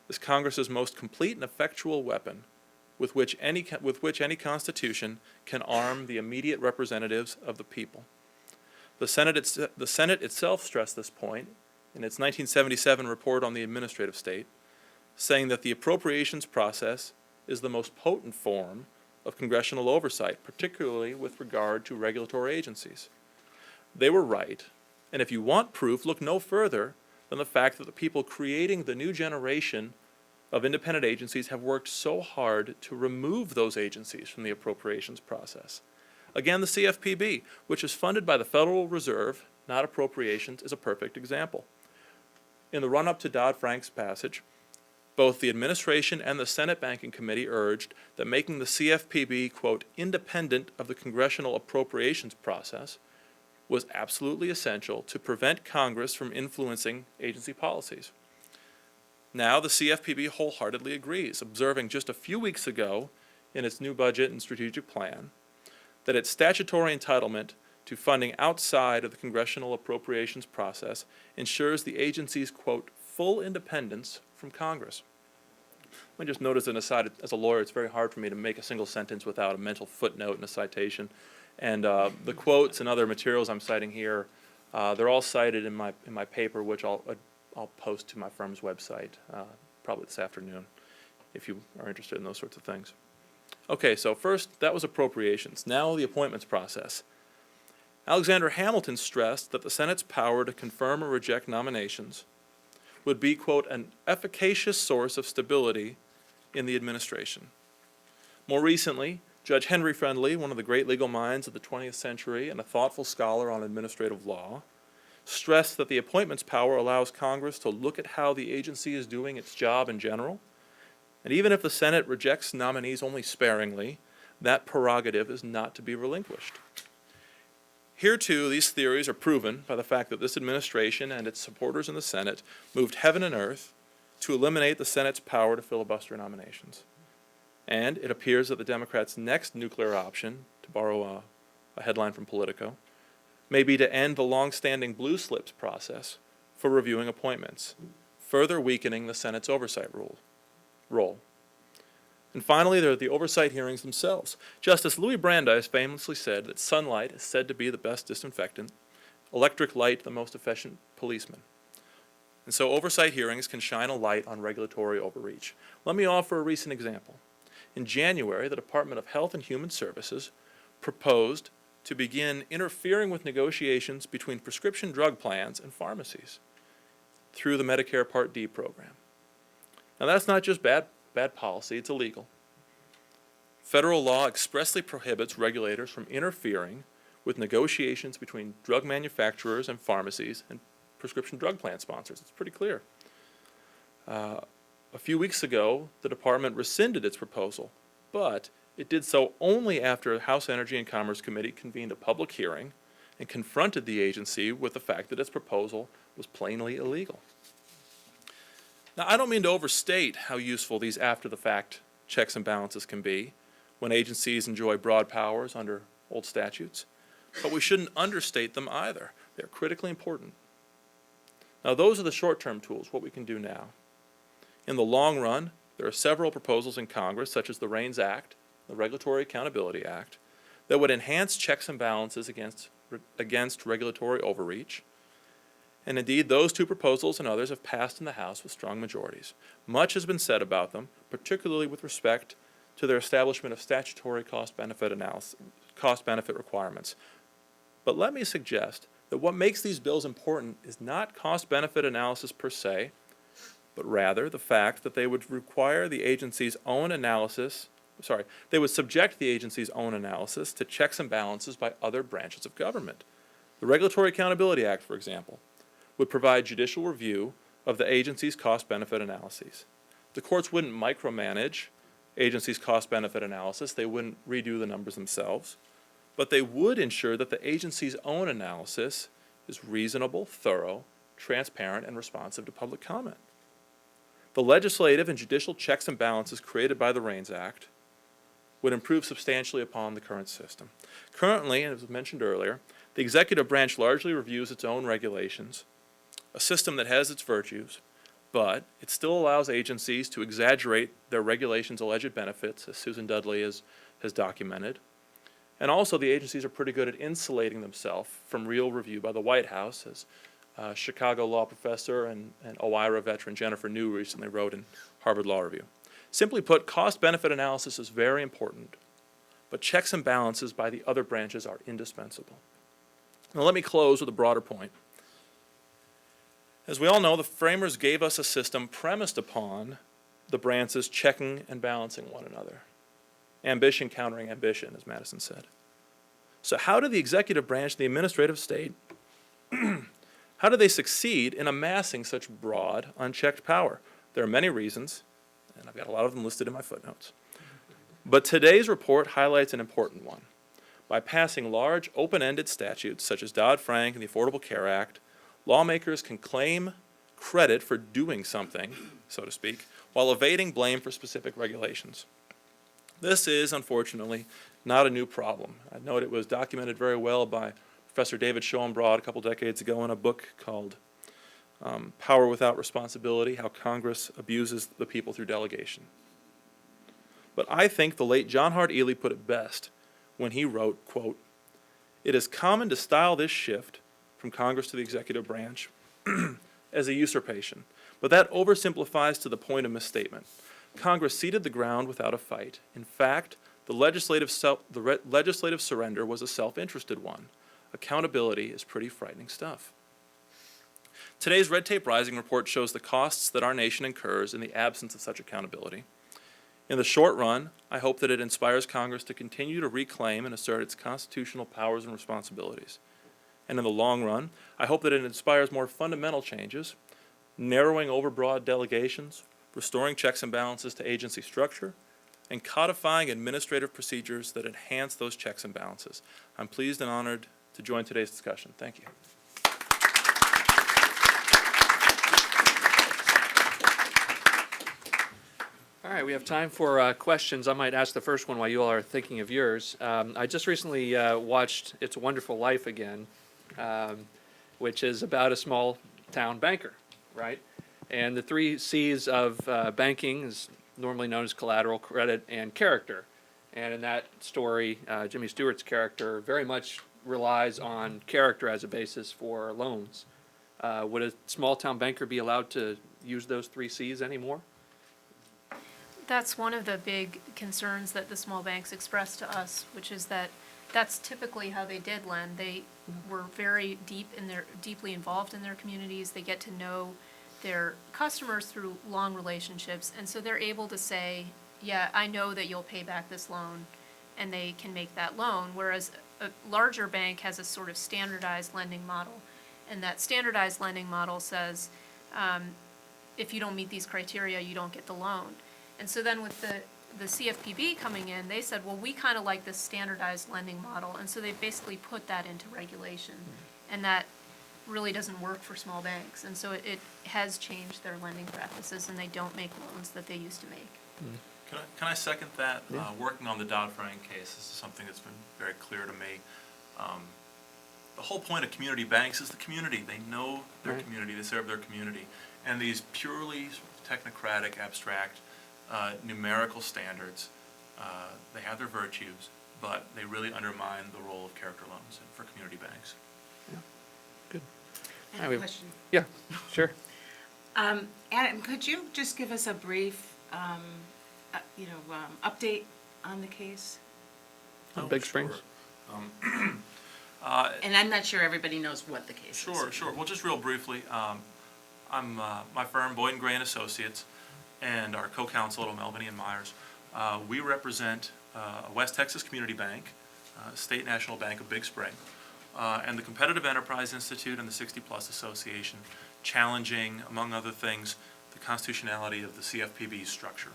is Congress's most complete and effectual weapon with which any constitution can arm the immediate representatives of the people. The Senate itself stressed this point in its 1977 report on the administrative state, saying that the appropriations process is the most potent form of congressional oversight, particularly with regard to regulatory agencies. They were right, and if you want proof, look no further than the fact that the people creating the new generation of independent agencies have worked so hard to remove those agencies from the appropriations process. Again, the CFPB, which is funded by the Federal Reserve, not appropriations, is a perfect example. In the run-up to Dodd-Frank's passage, both the administration and the Senate Banking Committee urged that making the CFPB, quote, independent of the congressional appropriations process was absolutely essential to prevent Congress from influencing agency policies. Now the CFPB wholeheartedly agrees, observing just a few weeks ago in its new budget and strategic plan that its statutory entitlement to funding outside of the congressional appropriations process ensures the agency's, quote, full independence from Congress. Let me just note as an aside, as a lawyer, it's very hard for me to make a single sentence without a mental footnote and a citation. And the quotes and other materials I'm citing here, they're all cited in my paper, which I'll post to my firm's website probably this afternoon, if you are interested in those sorts of things. Okay, so first, that was appropriations. Now the appointments process. Alexander Hamilton stressed that the Senate's power to confirm or reject nominations would be, quote, an efficacious source of stability in the administration. More recently, Judge Henry Friendly, one of the great legal minds of the 20th century and a thoughtful scholar on administrative law, stressed that the appointments power allows Congress to look at how the agency is doing its job in general, and even if the Senate rejects nominees only sparingly, that prerogative is not to be relinquished. Here, too, these theories are proven by the fact that this administration and its supporters in the Senate moved heaven and earth to eliminate the Senate's power to filibuster nominations. And it appears that the Democrats' next nuclear option, to borrow a headline from Politico, may be to end the long-standing blue slips process for reviewing appointments, further weakening the Senate's oversight role. And finally, there are the oversight hearings themselves. Justice Louis Brandeis famously said that sunlight is said to be the best disinfectant, electric light the most efficient policeman. And so oversight hearings can shine a light on regulatory overreach. Let me offer a recent example. In January, the Department of Health and Human Services proposed to begin interfering with negotiations between prescription drug plans and pharmacies through the Medicare Part D program. Now that's not just bad policy, it's illegal. Federal law expressly prohibits regulators from interfering with negotiations between drug manufacturers and pharmacies and prescription drug plan sponsors. It's pretty clear. A few weeks ago, the department rescinded its proposal, but it did so only after the House Energy and Commerce Committee convened a public hearing and confronted the agency with the fact that its proposal was plainly illegal. Now, I don't mean to overstate how useful these after-the-fact checks and balances can be when agencies enjoy broad powers under old statutes, but we shouldn't understate them either. They're critically important. Now, those are the short-term tools, what we can do now. In the long run, there are several proposals in Congress, such as the REINS Act, the Regulatory Accountability Act, that would enhance checks and balances against regulatory overreach. And indeed, those two proposals and others have passed in the House with strong majorities. Much has been said about them, particularly with respect to their establishment of statutory cost-benefit requirements. But let me suggest that what makes these bills important is not cost-benefit analysis per se, but rather the fact that they would require the agency's own analysis, they would subject the agency's own analysis to checks and balances by other branches of government. The Regulatory Accountability Act, for example, would provide judicial review of the agency's cost-benefit analyses. The courts wouldn't micromanage agency's cost-benefit analysis, they wouldn't redo the numbers themselves, but they would ensure that the agency's own analysis is reasonable, thorough, transparent, and responsive to public comment. The legislative and judicial checks and balances created by the REINS Act would improve substantially upon the current system. Currently, as was mentioned earlier, the executive branch largely reviews its own regulations, a system that has its virtues, but it still allows agencies to exaggerate their regulations' alleged benefits, as Susan Dudley has documented. And also the agencies are pretty good at insulating themselves from real review by the White House, as Chicago law professor and OIRA veteran Jennifer New recently wrote in Harvard Law Review. Simply put, cost-benefit analysis is very important, but checks and balances by the other branches are indispensable. Now let me close with a broader point. As we all know, the framers gave us a system premised upon the branches checking and balancing one another. Ambition countering ambition, as Madison said. So how did the executive branch and the administrative state, how do they succeed in amassing such broad, unchecked power? There are many reasons, and I've got a lot of them listed in my footnotes. But today's report highlights an important one. By passing large, open-ended statutes such as Dodd-Frank and the Affordable Care Act, lawmakers can claim credit for doing something, so to speak, while evading blame for specific regulations. This is, unfortunately, not a new problem. I note it was documented very well by Professor David Schoenbrod a couple decades ago in a book called Power Without Responsibility, How Congress Abuses the People Through Delegation. But I think the late John Hart Ely put it best when he wrote, quote, "It is common to style this shift from Congress to the executive branch as a usurpation, but that oversimplifies to the point of misstatement. Congress ceded the ground without a fight. In fact, the legislative surrender was a self-interested one. Accountability is pretty frightening stuff." Today's Red Tape Rising report shows the costs that our nation incurs in the absence of such accountability. In the short run, I hope that it inspires Congress to continue to reclaim and assert its constitutional powers and responsibilities. And in the long run, I hope that it inspires more fundamental changes, narrowing overbroad delegations, restoring checks and balances to agency structure, and codifying administrative procedures that enhance those checks and balances. I'm pleased and honored to join today's discussion. Thank you. All right, we have time for questions. I might ask the first one while you all are thinking of yours. I just recently watched It's a Wonderful Life again, which is about a small town banker, right? And the 3 C's of banking is normally known as collateral, credit, and character. And in that story, Jimmy Stewart's character very much relies on character as a basis for loans. Would a small town banker be allowed to use those 3 C's anymore? That's one of the big concerns that the small banks expressed to us, which is that that's typically how they did lend. They were very deeply involved in their communities. They get to know their customers through long relationships, and so they're able to say, yeah, I know that you'll pay back this loan, and they can make that loan, whereas a larger bank has a sort of standardized lending model, and that standardized lending model says, if you don't meet these criteria, you don't get the loan. And so then with the CFPB coming in, they said, well, we kind of like this standardized lending model, and so they basically put that into regulation, and that really doesn't work for small banks, and so it has changed their lending practices, and they don't make loans that they used to make. Can I second that? Working on the Dodd-Frank case, this is something that's been very clear to me. The whole point of community banks is the community. They know their community, they serve their community, and these purely technocratic, abstract, numerical standards, they have their virtues, but they really undermine the role of character loans for community banks. Good. I have a question. Yeah, sure. Adam, could you just give us a brief, update on the case? On Big Springs? And I'm not sure everybody knows what the case is. Sure. Well, just real briefly, I'm my firm, Boyd and Gray and Associates, and our co-counsel at O'Melveny and Myers. We represent a West Texas community bank, State National Bank of Big Spring, and the Competitive Enterprise Institute and the 60 Plus Association, challenging, among other things, the constitutionality of the CFPB structure.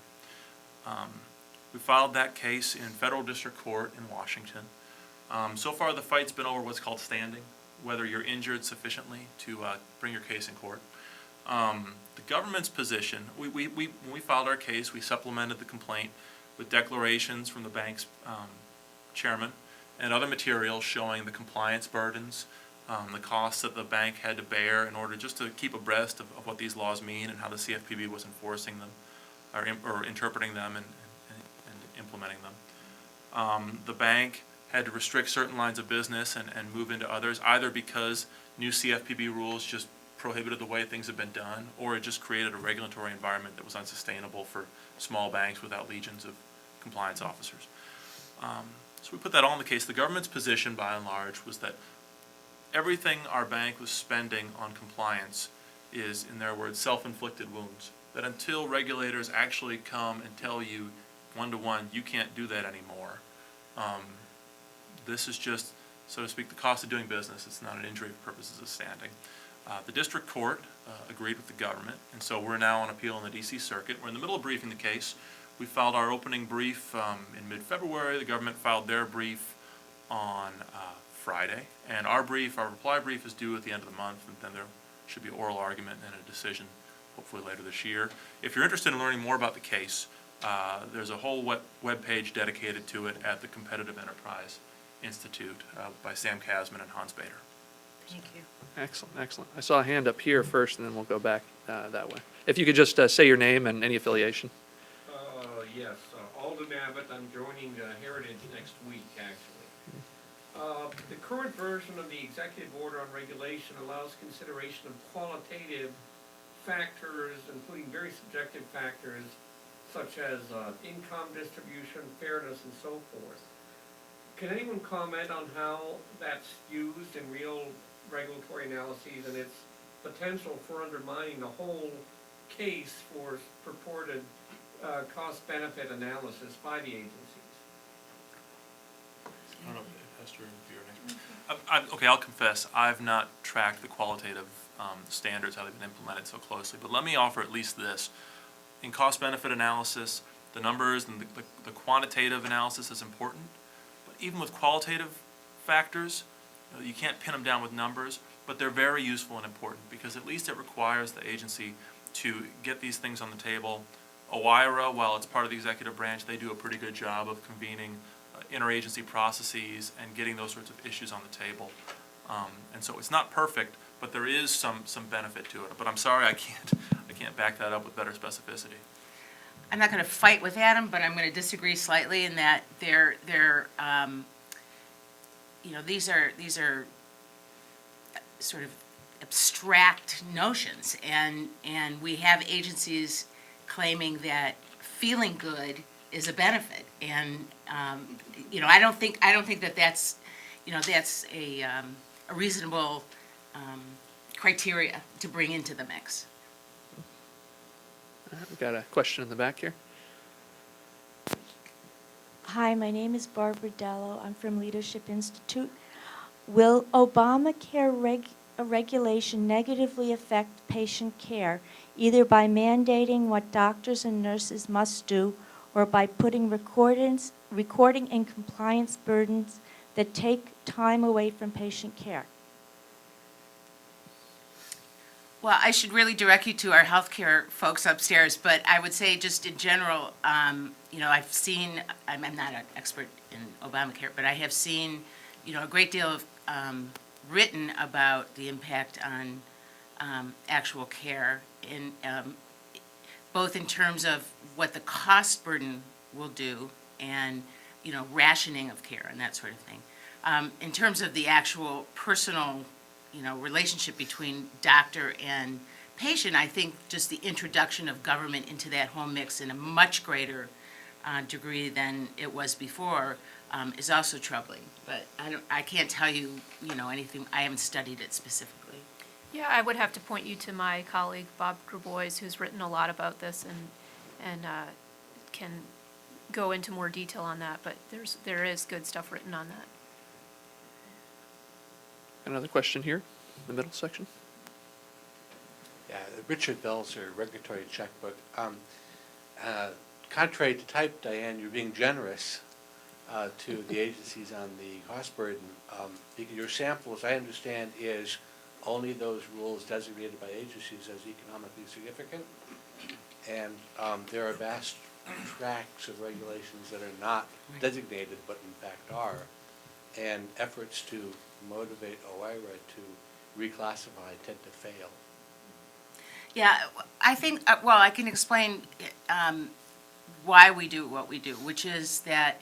We filed that case in federal district court in Washington. So far the fight's been over what's called standing, whether you're injured sufficiently to bring your case in court. The government's position, when we filed our case, we supplemented the complaint with declarations from the bank's chairman and other materials showing the compliance burdens, the costs that the bank had to bear in order just to keep abreast of what these laws mean and how the CFPB was enforcing them or interpreting them and implementing them. The bank had to restrict certain lines of business and move into others, either because new CFPB rules just prohibited the way things have been done, or it just created a regulatory environment that was unsustainable for small banks without legions of compliance officers. So we put that all in the case. The government's position, by and large, was that everything our bank was spending on compliance is, in their words, self-inflicted wounds. That until regulators actually come and tell you one-to-one, you can't do that anymore, this is just, so to speak, the cost of doing business. It's not an injury for purposes of standing. The district court agreed with the government, and so we're now on appeal in the D.C. Circuit. We're in the middle of briefing the case. We filed our opening brief in mid-February. The government filed their brief on Friday, and our reply brief is due at the end of the month, and then there should be an oral argument and a decision hopefully later this year. If you're interested in learning more about the case, there's a whole web page dedicated to it at the Competitive Enterprise Institute by Sam Kasman and Hans Bader. Thank you. Excellent. I saw a hand up here first, and then we'll go back that way. If you could just say your name and any affiliation. Yes, Alden Abbott. I'm joining Heritage next week, actually. The current version of the executive order on regulation allows consideration of qualitative factors, including very subjective factors, such as income distribution, fairness, and so forth. Can anyone comment on how that's used in real regulatory analyses and its potential for undermining the whole case for purported cost-benefit analysis by the agencies. I don't know, Esther, if you're an expert. Okay, I'll confess, I've not tracked the qualitative standards, how they've been implemented so closely, but let me offer at least this. In cost-benefit analysis, the numbers and the quantitative analysis is important, but even with qualitative factors, you can't pin them down with numbers, but they're very useful and important because at least it requires the agency to get these things on the table. OIRA, while it's part of the executive branch, they do a pretty good job of convening interagency processes and getting those sorts of issues on the table. And so it's not perfect, but there is some benefit to it. But I'm sorry, I can't back that up with better specificity. I'm not going to fight with Adam, but I'm going to disagree slightly in that these are sort of abstract notions, and we have agencies claiming that feeling good is a benefit, and I don't think that's a reasonable criteria to bring into the mix. We've got a question in the back here. Hi, my name is Barbara Dello. I'm from Leadership Institute. Will Obamacare regulation negatively affect patient care, either by mandating what doctors and nurses must do or by putting recording and compliance burdens that take time away from patient care? Well, I should really direct you to our healthcare folks upstairs, but I would say just in general, I've seen, I'm not an expert in Obamacare, but I have seen, a great deal of written about the impact on actual care, both in terms of what the cost burden will do and, rationing of care and that sort of thing. In terms of the actual personal relationship between doctor and patient, I think just the introduction of government into that whole mix in a much greater degree than it was before is also troubling. But I can't tell you, anything. I haven't studied it specifically. Yeah, I would have to point you to my colleague, Bob Grabois, who's written a lot about this and can go into more detail on that, but there is good stuff written on that. Another question here, in the middle section. Yeah, Richard Belzer, Regulatory Checkbook. Contrary to type, Diane, you're being generous to the agencies on the cost burden, because your sample, as I understand, is only those rules designated by agencies as economically significant, and there are vast tracts of regulations that are not designated but in fact are, and efforts to motivate OIRA to reclassify tend to fail. Yeah, I think, I can explain why we do what we do, which is that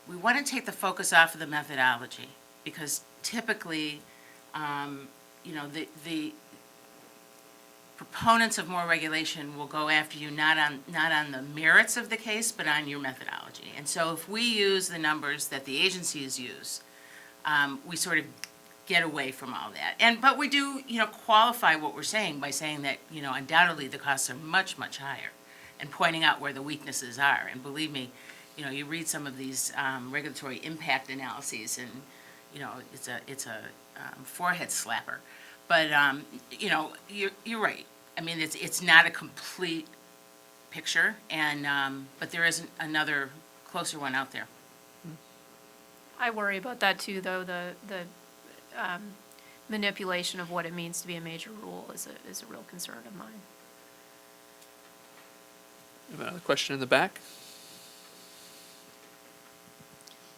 we want to take the focus off of the methodology, because typically, the proponents of more regulation will go after you not on the merits of the case, but on your methodology. And so if we use the numbers that the agencies use, we sort of get away from all that. But we do, qualify what we're saying by saying that, undoubtedly the costs are much, much higher, and pointing out where the weaknesses are. And believe me, you read some of these regulatory impact analyses, and it's a forehead slapper. But you're right. I mean, it's not a complete picture, and but there isn't another closer one out there. I worry about that too, though. The manipulation of what it means to be a major rule is a real concern of mine. Another question in the back.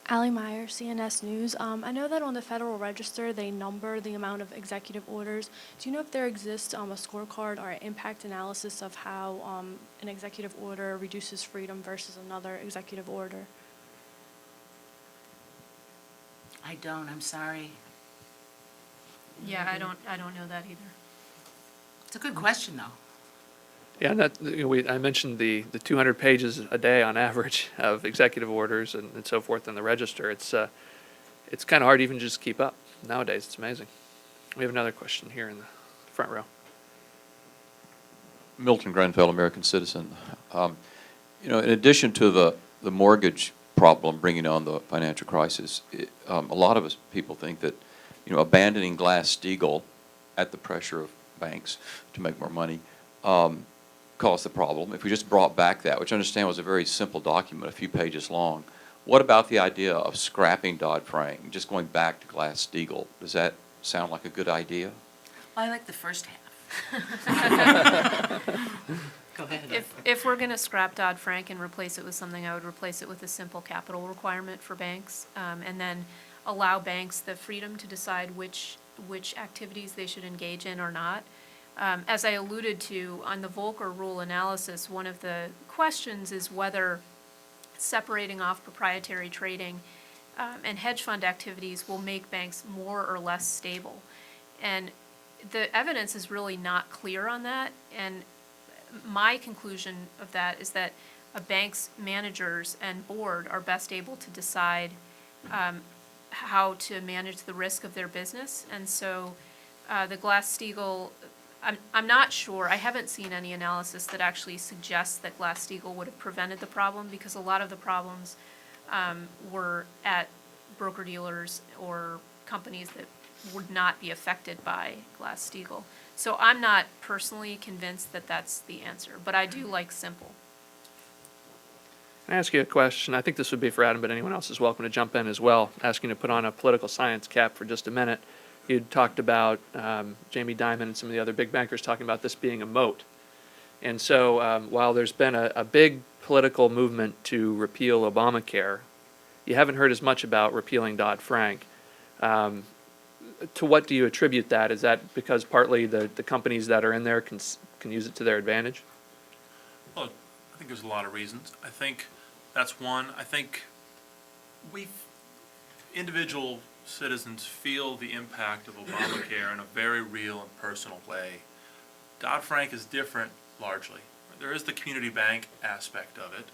Allie Meyer, CNS News. I know that on the Federal Register, they number the amount of executive orders. Do you know if there exists a scorecard or an impact analysis of how an executive order reduces freedom versus another executive order? I don't. I'm sorry. Yeah, I don't know that either. It's a good question, though. Yeah, and that, I mentioned the 200 pages a day on average of executive orders and so forth in the register. It's kind of hard to even just keep up nowadays. It's amazing. We have another question here in the front row. Milton Grenfell, American Citizen. You know, in addition to the mortgage problem bringing on the financial crisis, a lot of us people think that, you know, abandoning Glass-Steagall at the pressure of banks to make more money caused the problem. If we just brought back that, which I understand was a very simple document, a few pages long, what about the idea of scrapping Dodd-Frank, just going back to Glass-Steagall? Does that sound like a good idea? Well, I like the first half. Go ahead. If we're gonna scrap Dodd-Frank and replace it with something, I would replace it with a simple capital requirement for banks, and then allow banks the freedom to decide which activities they should engage in or not. As I alluded to, on the Volcker Rule analysis, one of the questions is whether separating off proprietary trading and hedge fund activities will make banks more or less stable. And the evidence is really not clear on that, and my conclusion of that is that a bank's managers and board are best able to decide how to manage the risk of their business. And so the Glass-Steagall, I'm not sure, I haven't seen any analysis that actually suggests that Glass-Steagall would have prevented the problem, because a lot of the problems were at broker-dealers or companies that would not be affected by Glass-Steagall. So I'm not personally convinced that that's the answer, but I do like simple. Can I ask you a question? I think this would be for Adam, but anyone else is welcome to jump in as well. Asking to put on a political science cap for just a minute. You talked about Jamie Dimon and some of the other big bankers talking about this being a moat. And so while there's been a big political movement to repeal Obamacare, you haven't heard as much about repealing Dodd-Frank. To what do you attribute that? Is that because partly the companies that are in there can use it to their advantage? Well, I think there's a lot of reasons. I think that's one. I think individual citizens feel the impact of Obamacare in a very real and personal way. Dodd-Frank is different largely. There is the community bank aspect of it,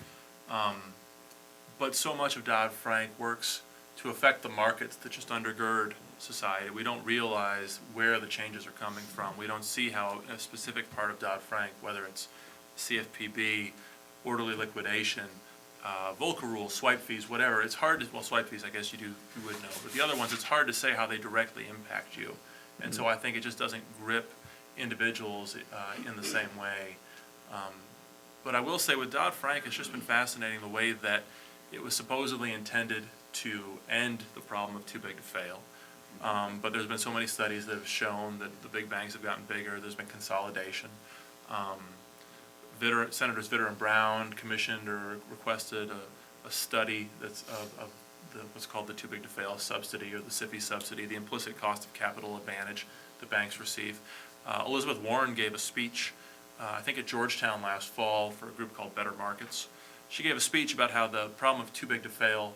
but so much of Dodd-Frank works to affect the markets that just undergird society. We don't realize where the changes are coming from. We don't see how a specific part of Dodd-Frank, whether it's CFPB, orderly liquidation, Volcker Rule, swipe fees, whatever, it's hard to, well, swipe fees, I guess you would know, but the other ones, it's hard to say how they directly impact you. And so I think it just doesn't grip individuals in the same way. But I will say with Dodd-Frank, it's just been fascinating the way that it was supposedly intended to end the problem of too big to fail. But there's been so many studies that have shown that the big banks have gotten bigger. There's been consolidation. Senators Vitter and Brown commissioned or requested a study that's of what's called the too big to fail subsidy, or the SIFI subsidy, the implicit cost of capital advantage that banks receive. Elizabeth Warren gave a speech, I think at Georgetown last fall, for a group called Better Markets. She gave a speech about how the problem of too big to fail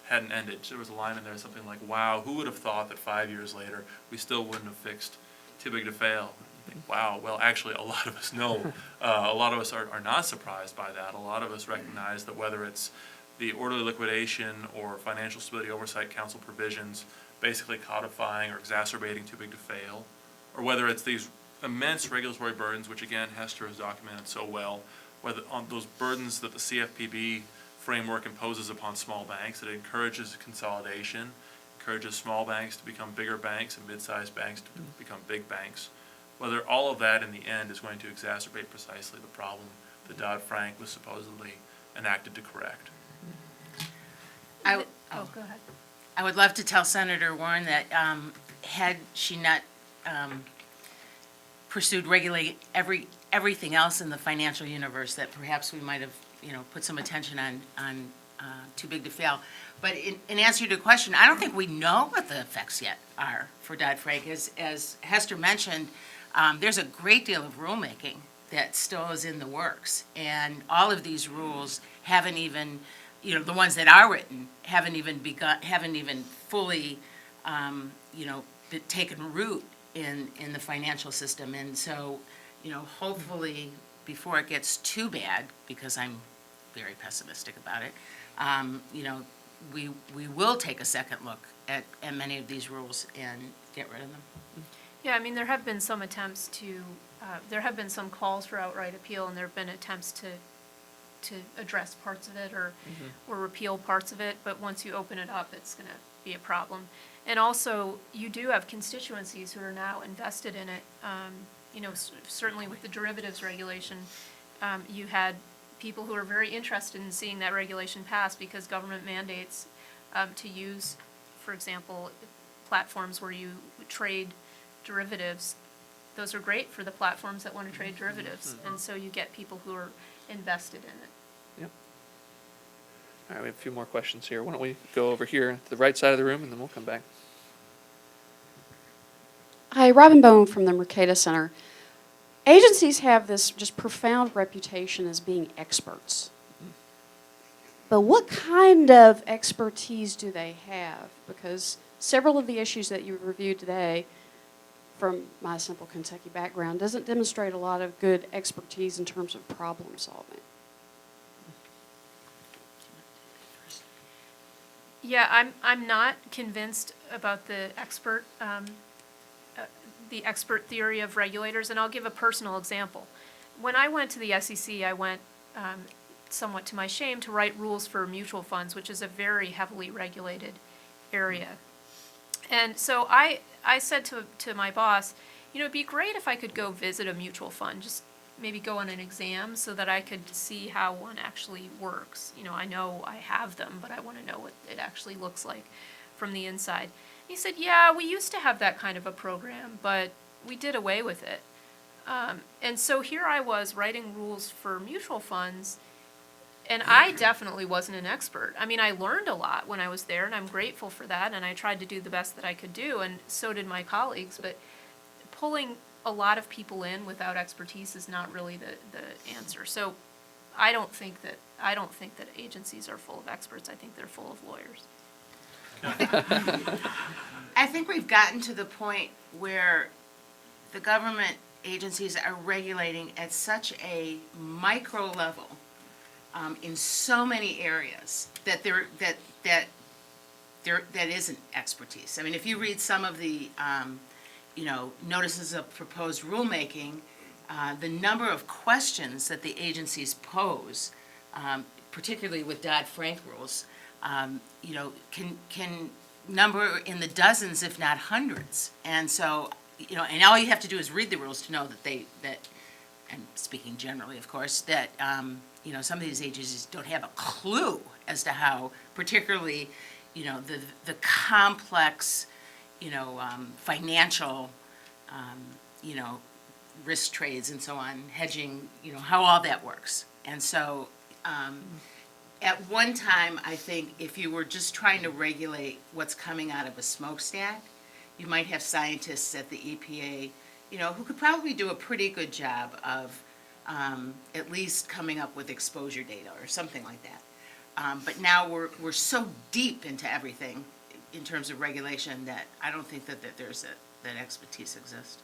hadn't ended. So there was a line in there, something like, wow, who would have thought that 5 years later we still wouldn't have fixed too big to fail? You think, wow, well, actually, a lot of us know. A lot of us are not surprised by that. A lot of us recognize that whether it's the orderly liquidation or Financial Stability Oversight Council provisions basically codifying or exacerbating too big to fail, or whether it's these immense regulatory burdens, which again Hester has documented so well, whether on those burdens that the CFPB framework imposes upon small banks, that it encourages consolidation, encourages small banks to become bigger banks and mid-sized banks to become big banks. Whether all of that in the end is going to exacerbate precisely the problem that Dodd-Frank was supposedly enacted to correct. Go ahead. I would love to tell Senator Warren that had she not pursued regulate everything else in the financial universe, that perhaps we might have, put some attention on too big to fail. But in answer to your question, I don't think we know what the effects yet are for Dodd-Frank. As Hester mentioned, there's a great deal of rulemaking that still is in the works, and all of these rules haven't even, the ones that are written haven't even fully, taken root in the financial system. And so, hopefully before it gets too bad, because I'm very pessimistic about it, we will take a second look at many of these rules and get rid of them. Yeah, I mean, there have been some attempts to, there have been some calls for outright appeal, and there have been attempts to address parts of it or repeal parts of it, but once you open it up, it's going to be a problem. And also, you do have constituencies who are now invested in it. You know, certainly with the derivatives regulation, you had people who are very interested in seeing that regulation pass because government mandates to use, for example, platforms where you trade derivatives. Those are great for the platforms that want to trade derivatives, and so you get people who are invested in it. Yep. All right, we have a few more questions here. Why don't we go over here to the right side of the room, and then we'll come back. Hi, Robin Bone from the Mercator Center. Agencies have this just profound reputation as being experts. But what kind of expertise do they have? Because several of the issues that you reviewed today, from my simple Kentucky background, doesn't demonstrate a lot of good expertise in terms of problem solving. Yeah, I'm not convinced about the expert theory of regulators, and I'll give a personal example. When I went to the SEC, I went, somewhat to my shame, to write rules for mutual funds, which is a very heavily regulated area. And so I said to my boss, you know, it'd be great if I could go visit a mutual fund, just maybe go on an exam so that I could see how one actually works. You know, I know I have them, but I want to know what it actually looks like from the inside. He said, yeah, we used to have that kind of a program, but we did away with it. And so here I was writing rules for mutual funds, and I definitely wasn't an expert. I mean, I learned a lot when I was there, and I'm grateful for that, and I tried to do the best that I could do, and so did my colleagues. But pulling a lot of people in without expertise is not really the answer. So I don't think that agencies are full of experts. I think they're full of lawyers. I think we've gotten to the point where the government agencies are regulating at such a micro level in so many areas that that isn't expertise. I mean, if you read some of the notices of proposed rulemaking, the number of questions that the agencies pose, particularly with Dodd-Frank rules, can number in the dozens, if not hundreds. And so, and all you have to do is read the rules to know that, and speaking generally, of course, that, some of these agencies don't have a clue as to how, particularly, the complex, financial, risk trades and so on, hedging, how all that works. And so, at one time, I think if you were just trying to regulate what's coming out of a smokestack, you might have scientists at the EPA, who could probably do a pretty good job of at least coming up with exposure data or something like that. But now we're so deep into everything in terms of regulation that I don't think that that expertise exists.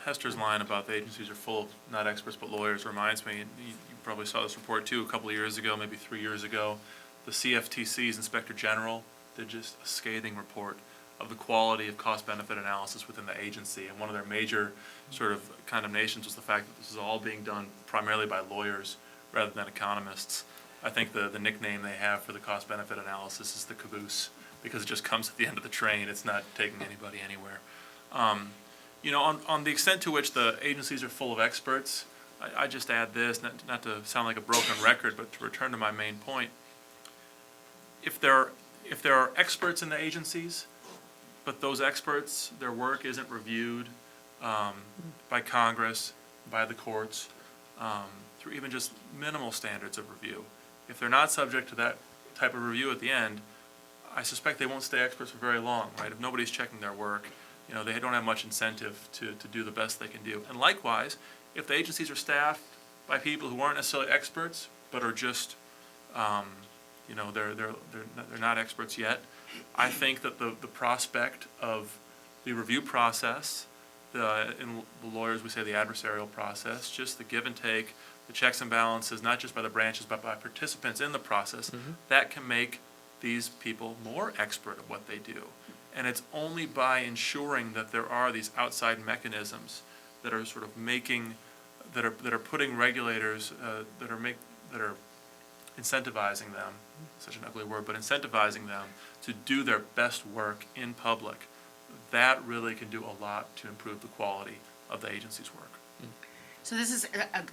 Hester's line about the agencies are full of not experts but lawyers reminds me, and you probably saw this report too a couple of years ago, maybe 3 years ago. The CFTC's Inspector General did just a scathing report of the quality of cost-benefit analysis within the agency, and one of their major sort of condemnations was the fact that this is all being done primarily by lawyers rather than economists. I think the nickname they have for the cost-benefit analysis is the caboose, because it just comes at the end of the train. It's not taking anybody anywhere. On the extent to which the agencies are full of experts, I just add this, not to sound like a broken record, but to return to my main point. If there are experts in the agencies, but those experts, their work isn't reviewed by Congress, by the courts, through even just minimal standards of review, if they're not subject to that type of review at the end, I suspect they won't stay experts for very long, right? If nobody's checking their work, they don't have much incentive to do the best they can do. And likewise, if the agencies are staffed by people who aren't necessarily experts, but are just, they're not experts yet, I think that the prospect of the review process, in the lawyers we say the adversarial process, just the give and take, the checks and balances, not just by the branches, but by participants in the process, that can make these people more expert at what they do. And it's only by ensuring that there are these outside mechanisms that are sort of making, that are putting regulators, that are incentivizing them, such an ugly word, but incentivizing them to do their best work in public, that really can do a lot to improve the quality of the agency's work. So this is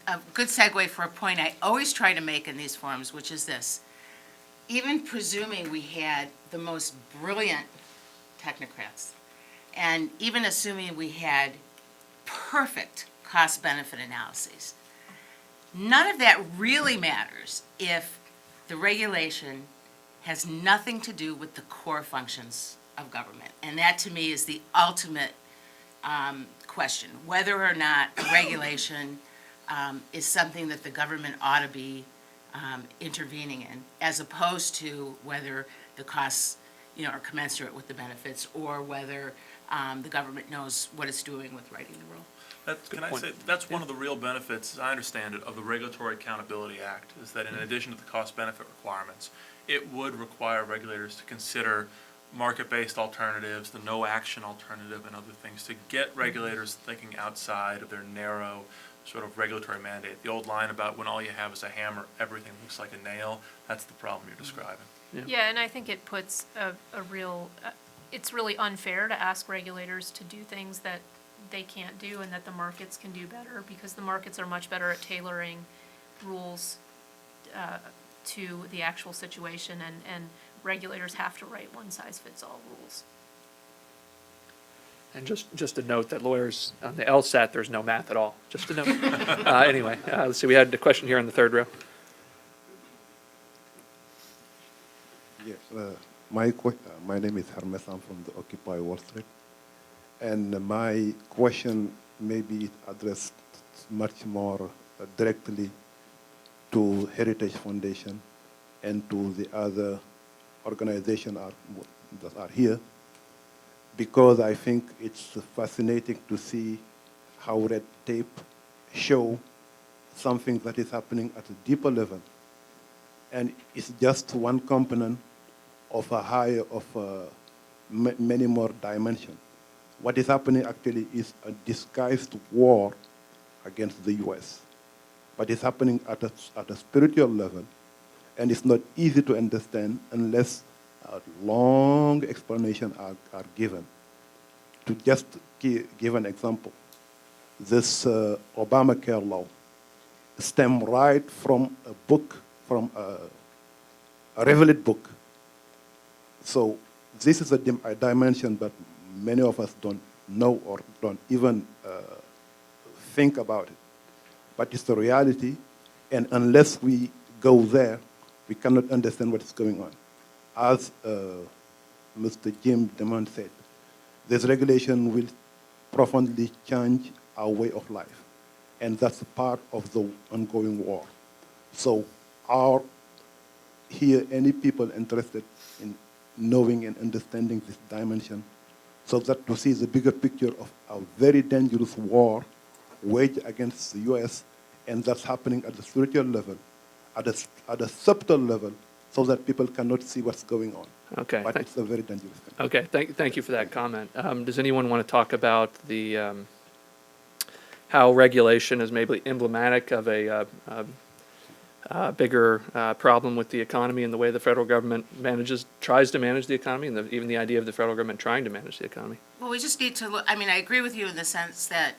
a good segue for a point I always try to make in these forums, which is this. Even presuming we had the most brilliant technocrats, and even assuming we had perfect cost-benefit analyses, none of that really matters if the regulation has nothing to do with the core functions of government. And that, to me, is the ultimate question, whether or not a regulation is something that the government ought to be intervening in, as opposed to whether the costs, are commensurate with the benefits, or whether the government knows what it's doing with writing the rule. Can I say, that's one of the real benefits, as I understand it, of the Regulatory Accountability Act, is that in addition to the cost-benefit requirements, it would require regulators to consider market-based alternatives, the no-action alternative, and other things, to get regulators thinking outside of their narrow sort of regulatory mandate. The old line about when all you have is a hammer, everything looks like a nail, that's the problem you're describing. Yeah, and I think it puts it's really unfair to ask regulators to do things that they can't do and that the markets can do better, because the markets are much better at tailoring rules to the actual situation, and regulators have to write one-size-fits-all rules. And just a note that lawyers on the LSAT, there's no math at all, just a note. Anyway, let's see, we had a question here in the third row. Yes, my name is Hermes. I'm from the Occupy Wall Street. And my question may be addressed much more directly to Heritage Foundation and to the other organizations that are here, because I think it's fascinating to see how red tape show something that is happening at a deeper level. And it's just one component of a higher, many more dimensions. What is happening actually is a disguised war against the US. But it's happening at a spiritual level, and it's not easy to understand unless a long explanation are given. To just give an example, this Obamacare law stemmed right from a book, from a Revelate book. So this is a dimension that many of us don't know or don't even think about it. But it's the reality, and unless we go there, we cannot understand what is going on. As Mr. Jim DeMint said, this regulation will profoundly change our way of life, and that's part of the ongoing war. So are here any people interested in knowing and understanding this dimension, so that to see the bigger picture of a very dangerous war waged against the US, and that's happening at the spiritual level, at a subtle level, so that people cannot see what's going on. Okay. But it's a very dangerous thing. Okay, thank you for that comment. Does anyone want to talk about the how regulation is maybe emblematic of a bigger problem with the economy and the way the federal government tries to manage the economy, and even the idea of the federal government trying to manage the economy? Well, we just need to look, I mean, I agree with you in the sense that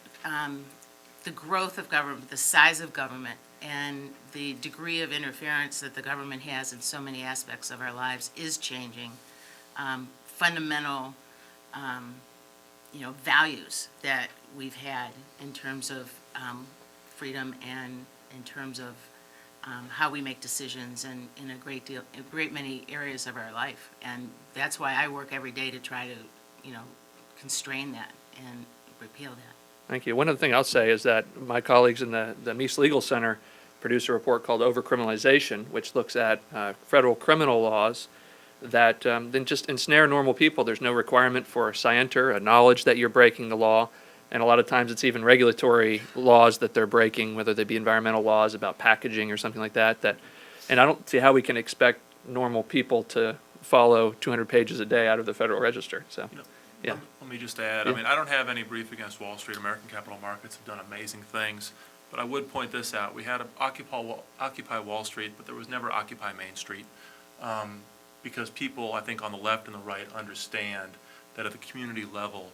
the growth of government, the size of government, and the degree of interference that the government has in so many aspects of our lives is changing fundamental, values that we've had in terms of freedom and in terms of how we make decisions and in a great many areas of our life. And that's why I work every day to try to, constrain that and repeal that. Thank you. One other thing I'll say is that my colleagues in the Meese Legal Center produced a report called Overcriminalization, which looks at federal criminal laws that then just ensnare normal people. There's no requirement for a scienter, a knowledge that you're breaking the law, and a lot of times it's even regulatory laws that they're breaking, whether they be environmental laws about packaging or something like that. And I don't see how we can expect normal people to follow 200 pages a day out of the Federal Register. So, yeah. Let me just add, Yeah. I mean, I don't have any brief against Wall Street. American capital markets have done amazing things. But I would point this out. We had Occupy Wall Street, but there was never Occupy Main Street. Because people, I think, on the left and the right understand that at the community level,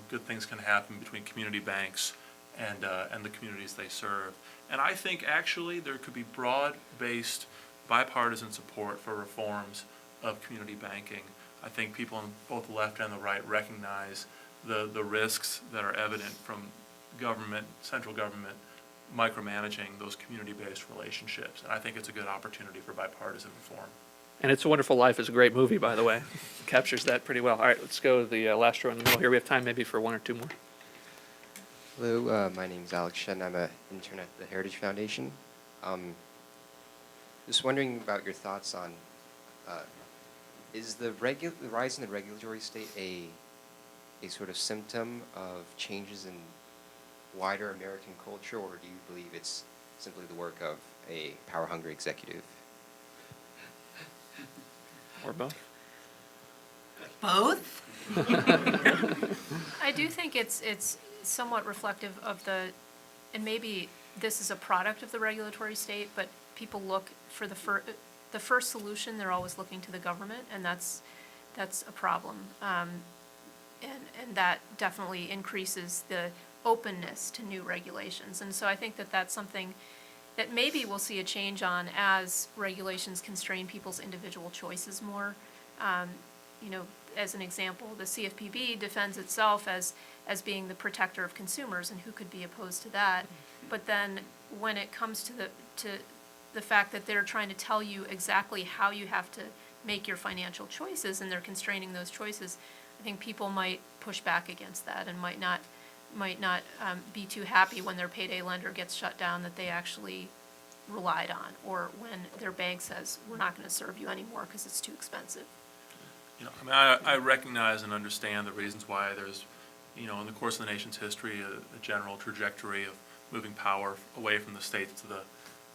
good things can happen between community banks and the communities they serve. And I think actually there could be broad-based bipartisan support for reforms of community banking. I think people on both the left and the right recognize the risks that are evident from central government, micromanaging those community-based relationships. And I think it's a good opportunity for bipartisan reform. And It's a Wonderful Life is a great movie, by the way. Captures that pretty well. All right, let's go to the last row in the middle here. We have time maybe for one or two more. Hello, my name is Alex Shen. I'm an intern at the Heritage Foundation. Just wondering about your thoughts on, is the rise in the regulatory state a sort of symptom of changes in wider American culture, or do you believe it's simply the work of a power-hungry executive? Or both? Both? I do think it's somewhat reflective of and maybe this is a product of the regulatory state, but people look for the first solution, they're always looking to the government, and that's a problem. And that definitely increases the openness to new regulations. And so I think that's something that maybe we'll see a change on as regulations constrain people's individual choices more. As an example, the CFPB defends itself as being the protector of consumers, and who could be opposed to that? But then when it comes to the fact that they're trying to tell you exactly how you have to make your financial choices, and they're constraining those choices, I think people might push back against that and might not be too happy when their payday lender gets shut down that they actually relied on, or when their bank says, we're not going to serve you anymore because it's too expensive. I recognize and understand the reasons why there's, in the course of the nation's history, a general trajectory of moving power away from the states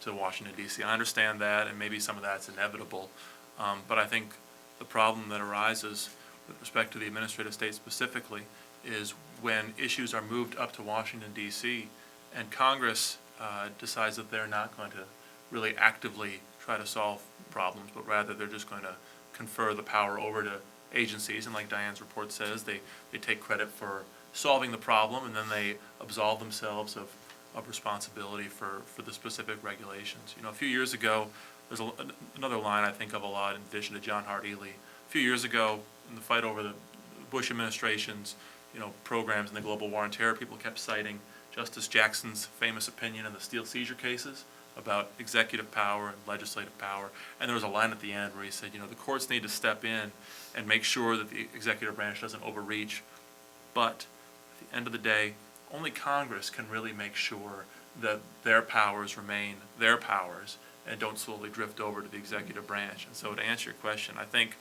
to Washington, D.C. I understand that, and maybe some of that's inevitable. But I think the problem that arises with respect to the administrative state specifically is when issues are moved up to Washington, D.C., and Congress decides that they're not going to really actively try to solve problems, but rather they're just going to confer the power over to agencies, and like Diane's report says, they take credit for solving the problem, and then they absolve themselves of responsibility for the specific regulations. A few years ago, there's another line I think of a lot in addition to John Hart Ely. A few years ago, in the fight over the Bush administration's programs in the global war on terror, people kept citing Justice Jackson's famous opinion in the steel seizure cases about executive power and legislative power. And there was a line at the end where he said, the courts need to step in and make sure that the executive branch doesn't overreach. But at the end of the day, only Congress can really make sure that their powers remain their powers and don't slowly drift over to the executive branch. And so to answer your question, I think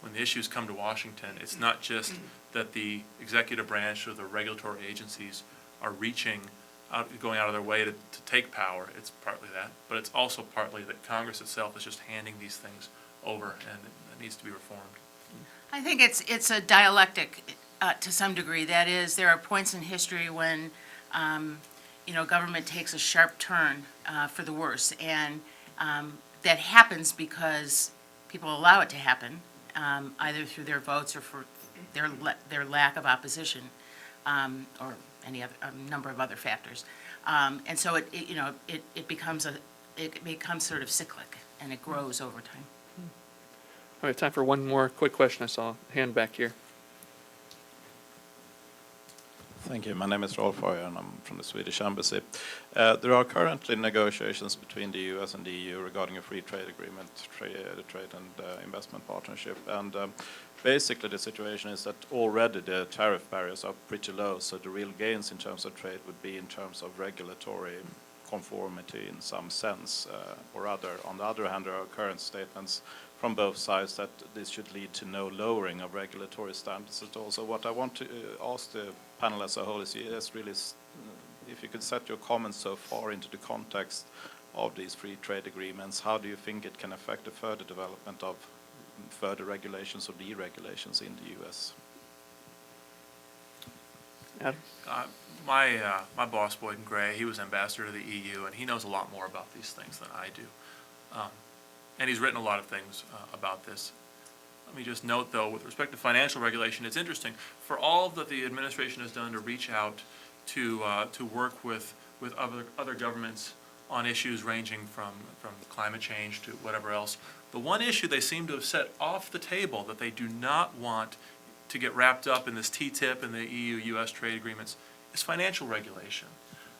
when the issues come to Washington, it's not just that the executive branch or the regulatory agencies are going out of their way to take power. It's partly that, but it's also partly that Congress itself is just handing these things over, and it needs to be reformed. I think it's a dialectic to some degree. That is, there are points in history when government takes a sharp turn for the worse, and that happens because people allow it to happen, either through their votes or for their lack of opposition, or any other number of other factors, and so it becomes sort of cyclic, and it grows over time. We have time for one more quick question. I saw a hand back here. Thank you. My name is Rolf Hoyer, and I'm from the Swedish Embassy. There are currently negotiations between the US and the EU regarding a free trade agreement, trade and investment partnership. And basically the situation is that already the tariff barriers are pretty low, so the real gains in terms of trade would be in terms of regulatory conformity in some sense, or other. On the other hand, there are current statements from both sides that this should lead to no lowering of regulatory standards at all. So what I want to ask the panel as a whole is really if you could set your comments so far into the context of these free trade agreements, how do you think it can affect the further development of further regulations or deregulations in the US? Adam? My boss, Boyden Gray, he was ambassador to the EU, and he knows a lot more about these things than I do. And he's written a lot of things about this. Let me just note, though, with respect to financial regulation, it's interesting. For all that the administration has done to reach out to work with other governments on issues ranging from climate change to whatever else, the one issue they seem to have set off the table that they do not want to get wrapped up in this TTIP and the EU-US trade agreements is financial regulation.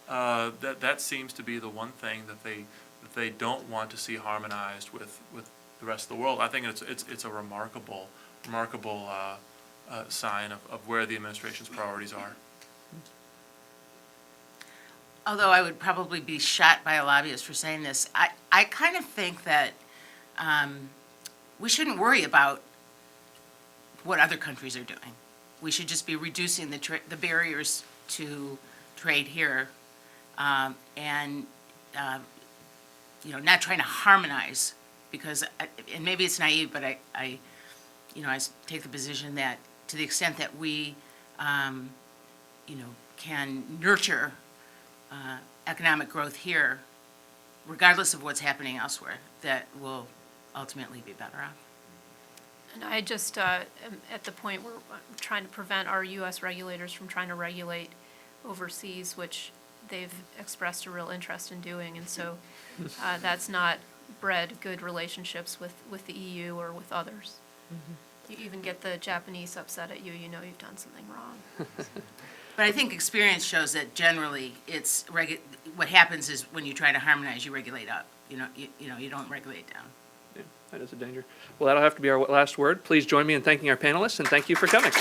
That seems to be the one thing that they don't want to see harmonized with the rest of the world. I think it's a remarkable sign of where the administration's priorities are. Although I would probably be shot by a lobbyist for saying this, I kind of think that we shouldn't worry about what other countries are doing. We should just be reducing the barriers to trade here, and not trying to harmonize, because, and maybe it's naive, but I take the position that to the extent that we, can nurture economic growth here, regardless of what's happening elsewhere, that will ultimately be better off. And I just am at the point where I'm trying to prevent our U.S. regulators from trying to regulate overseas, which they've expressed a real interest in doing. And so that's not bred good relationships with the EU or with others. Mm-hmm. You even get the Japanese upset at you, you know you've done something wrong. But I think experience shows that generally it's what happens is when you try to harmonize, you regulate up. You don't regulate down. Yeah, that is a danger. Well, that'll have to be our last word. Please join me in thanking our panelists, and thank you for coming.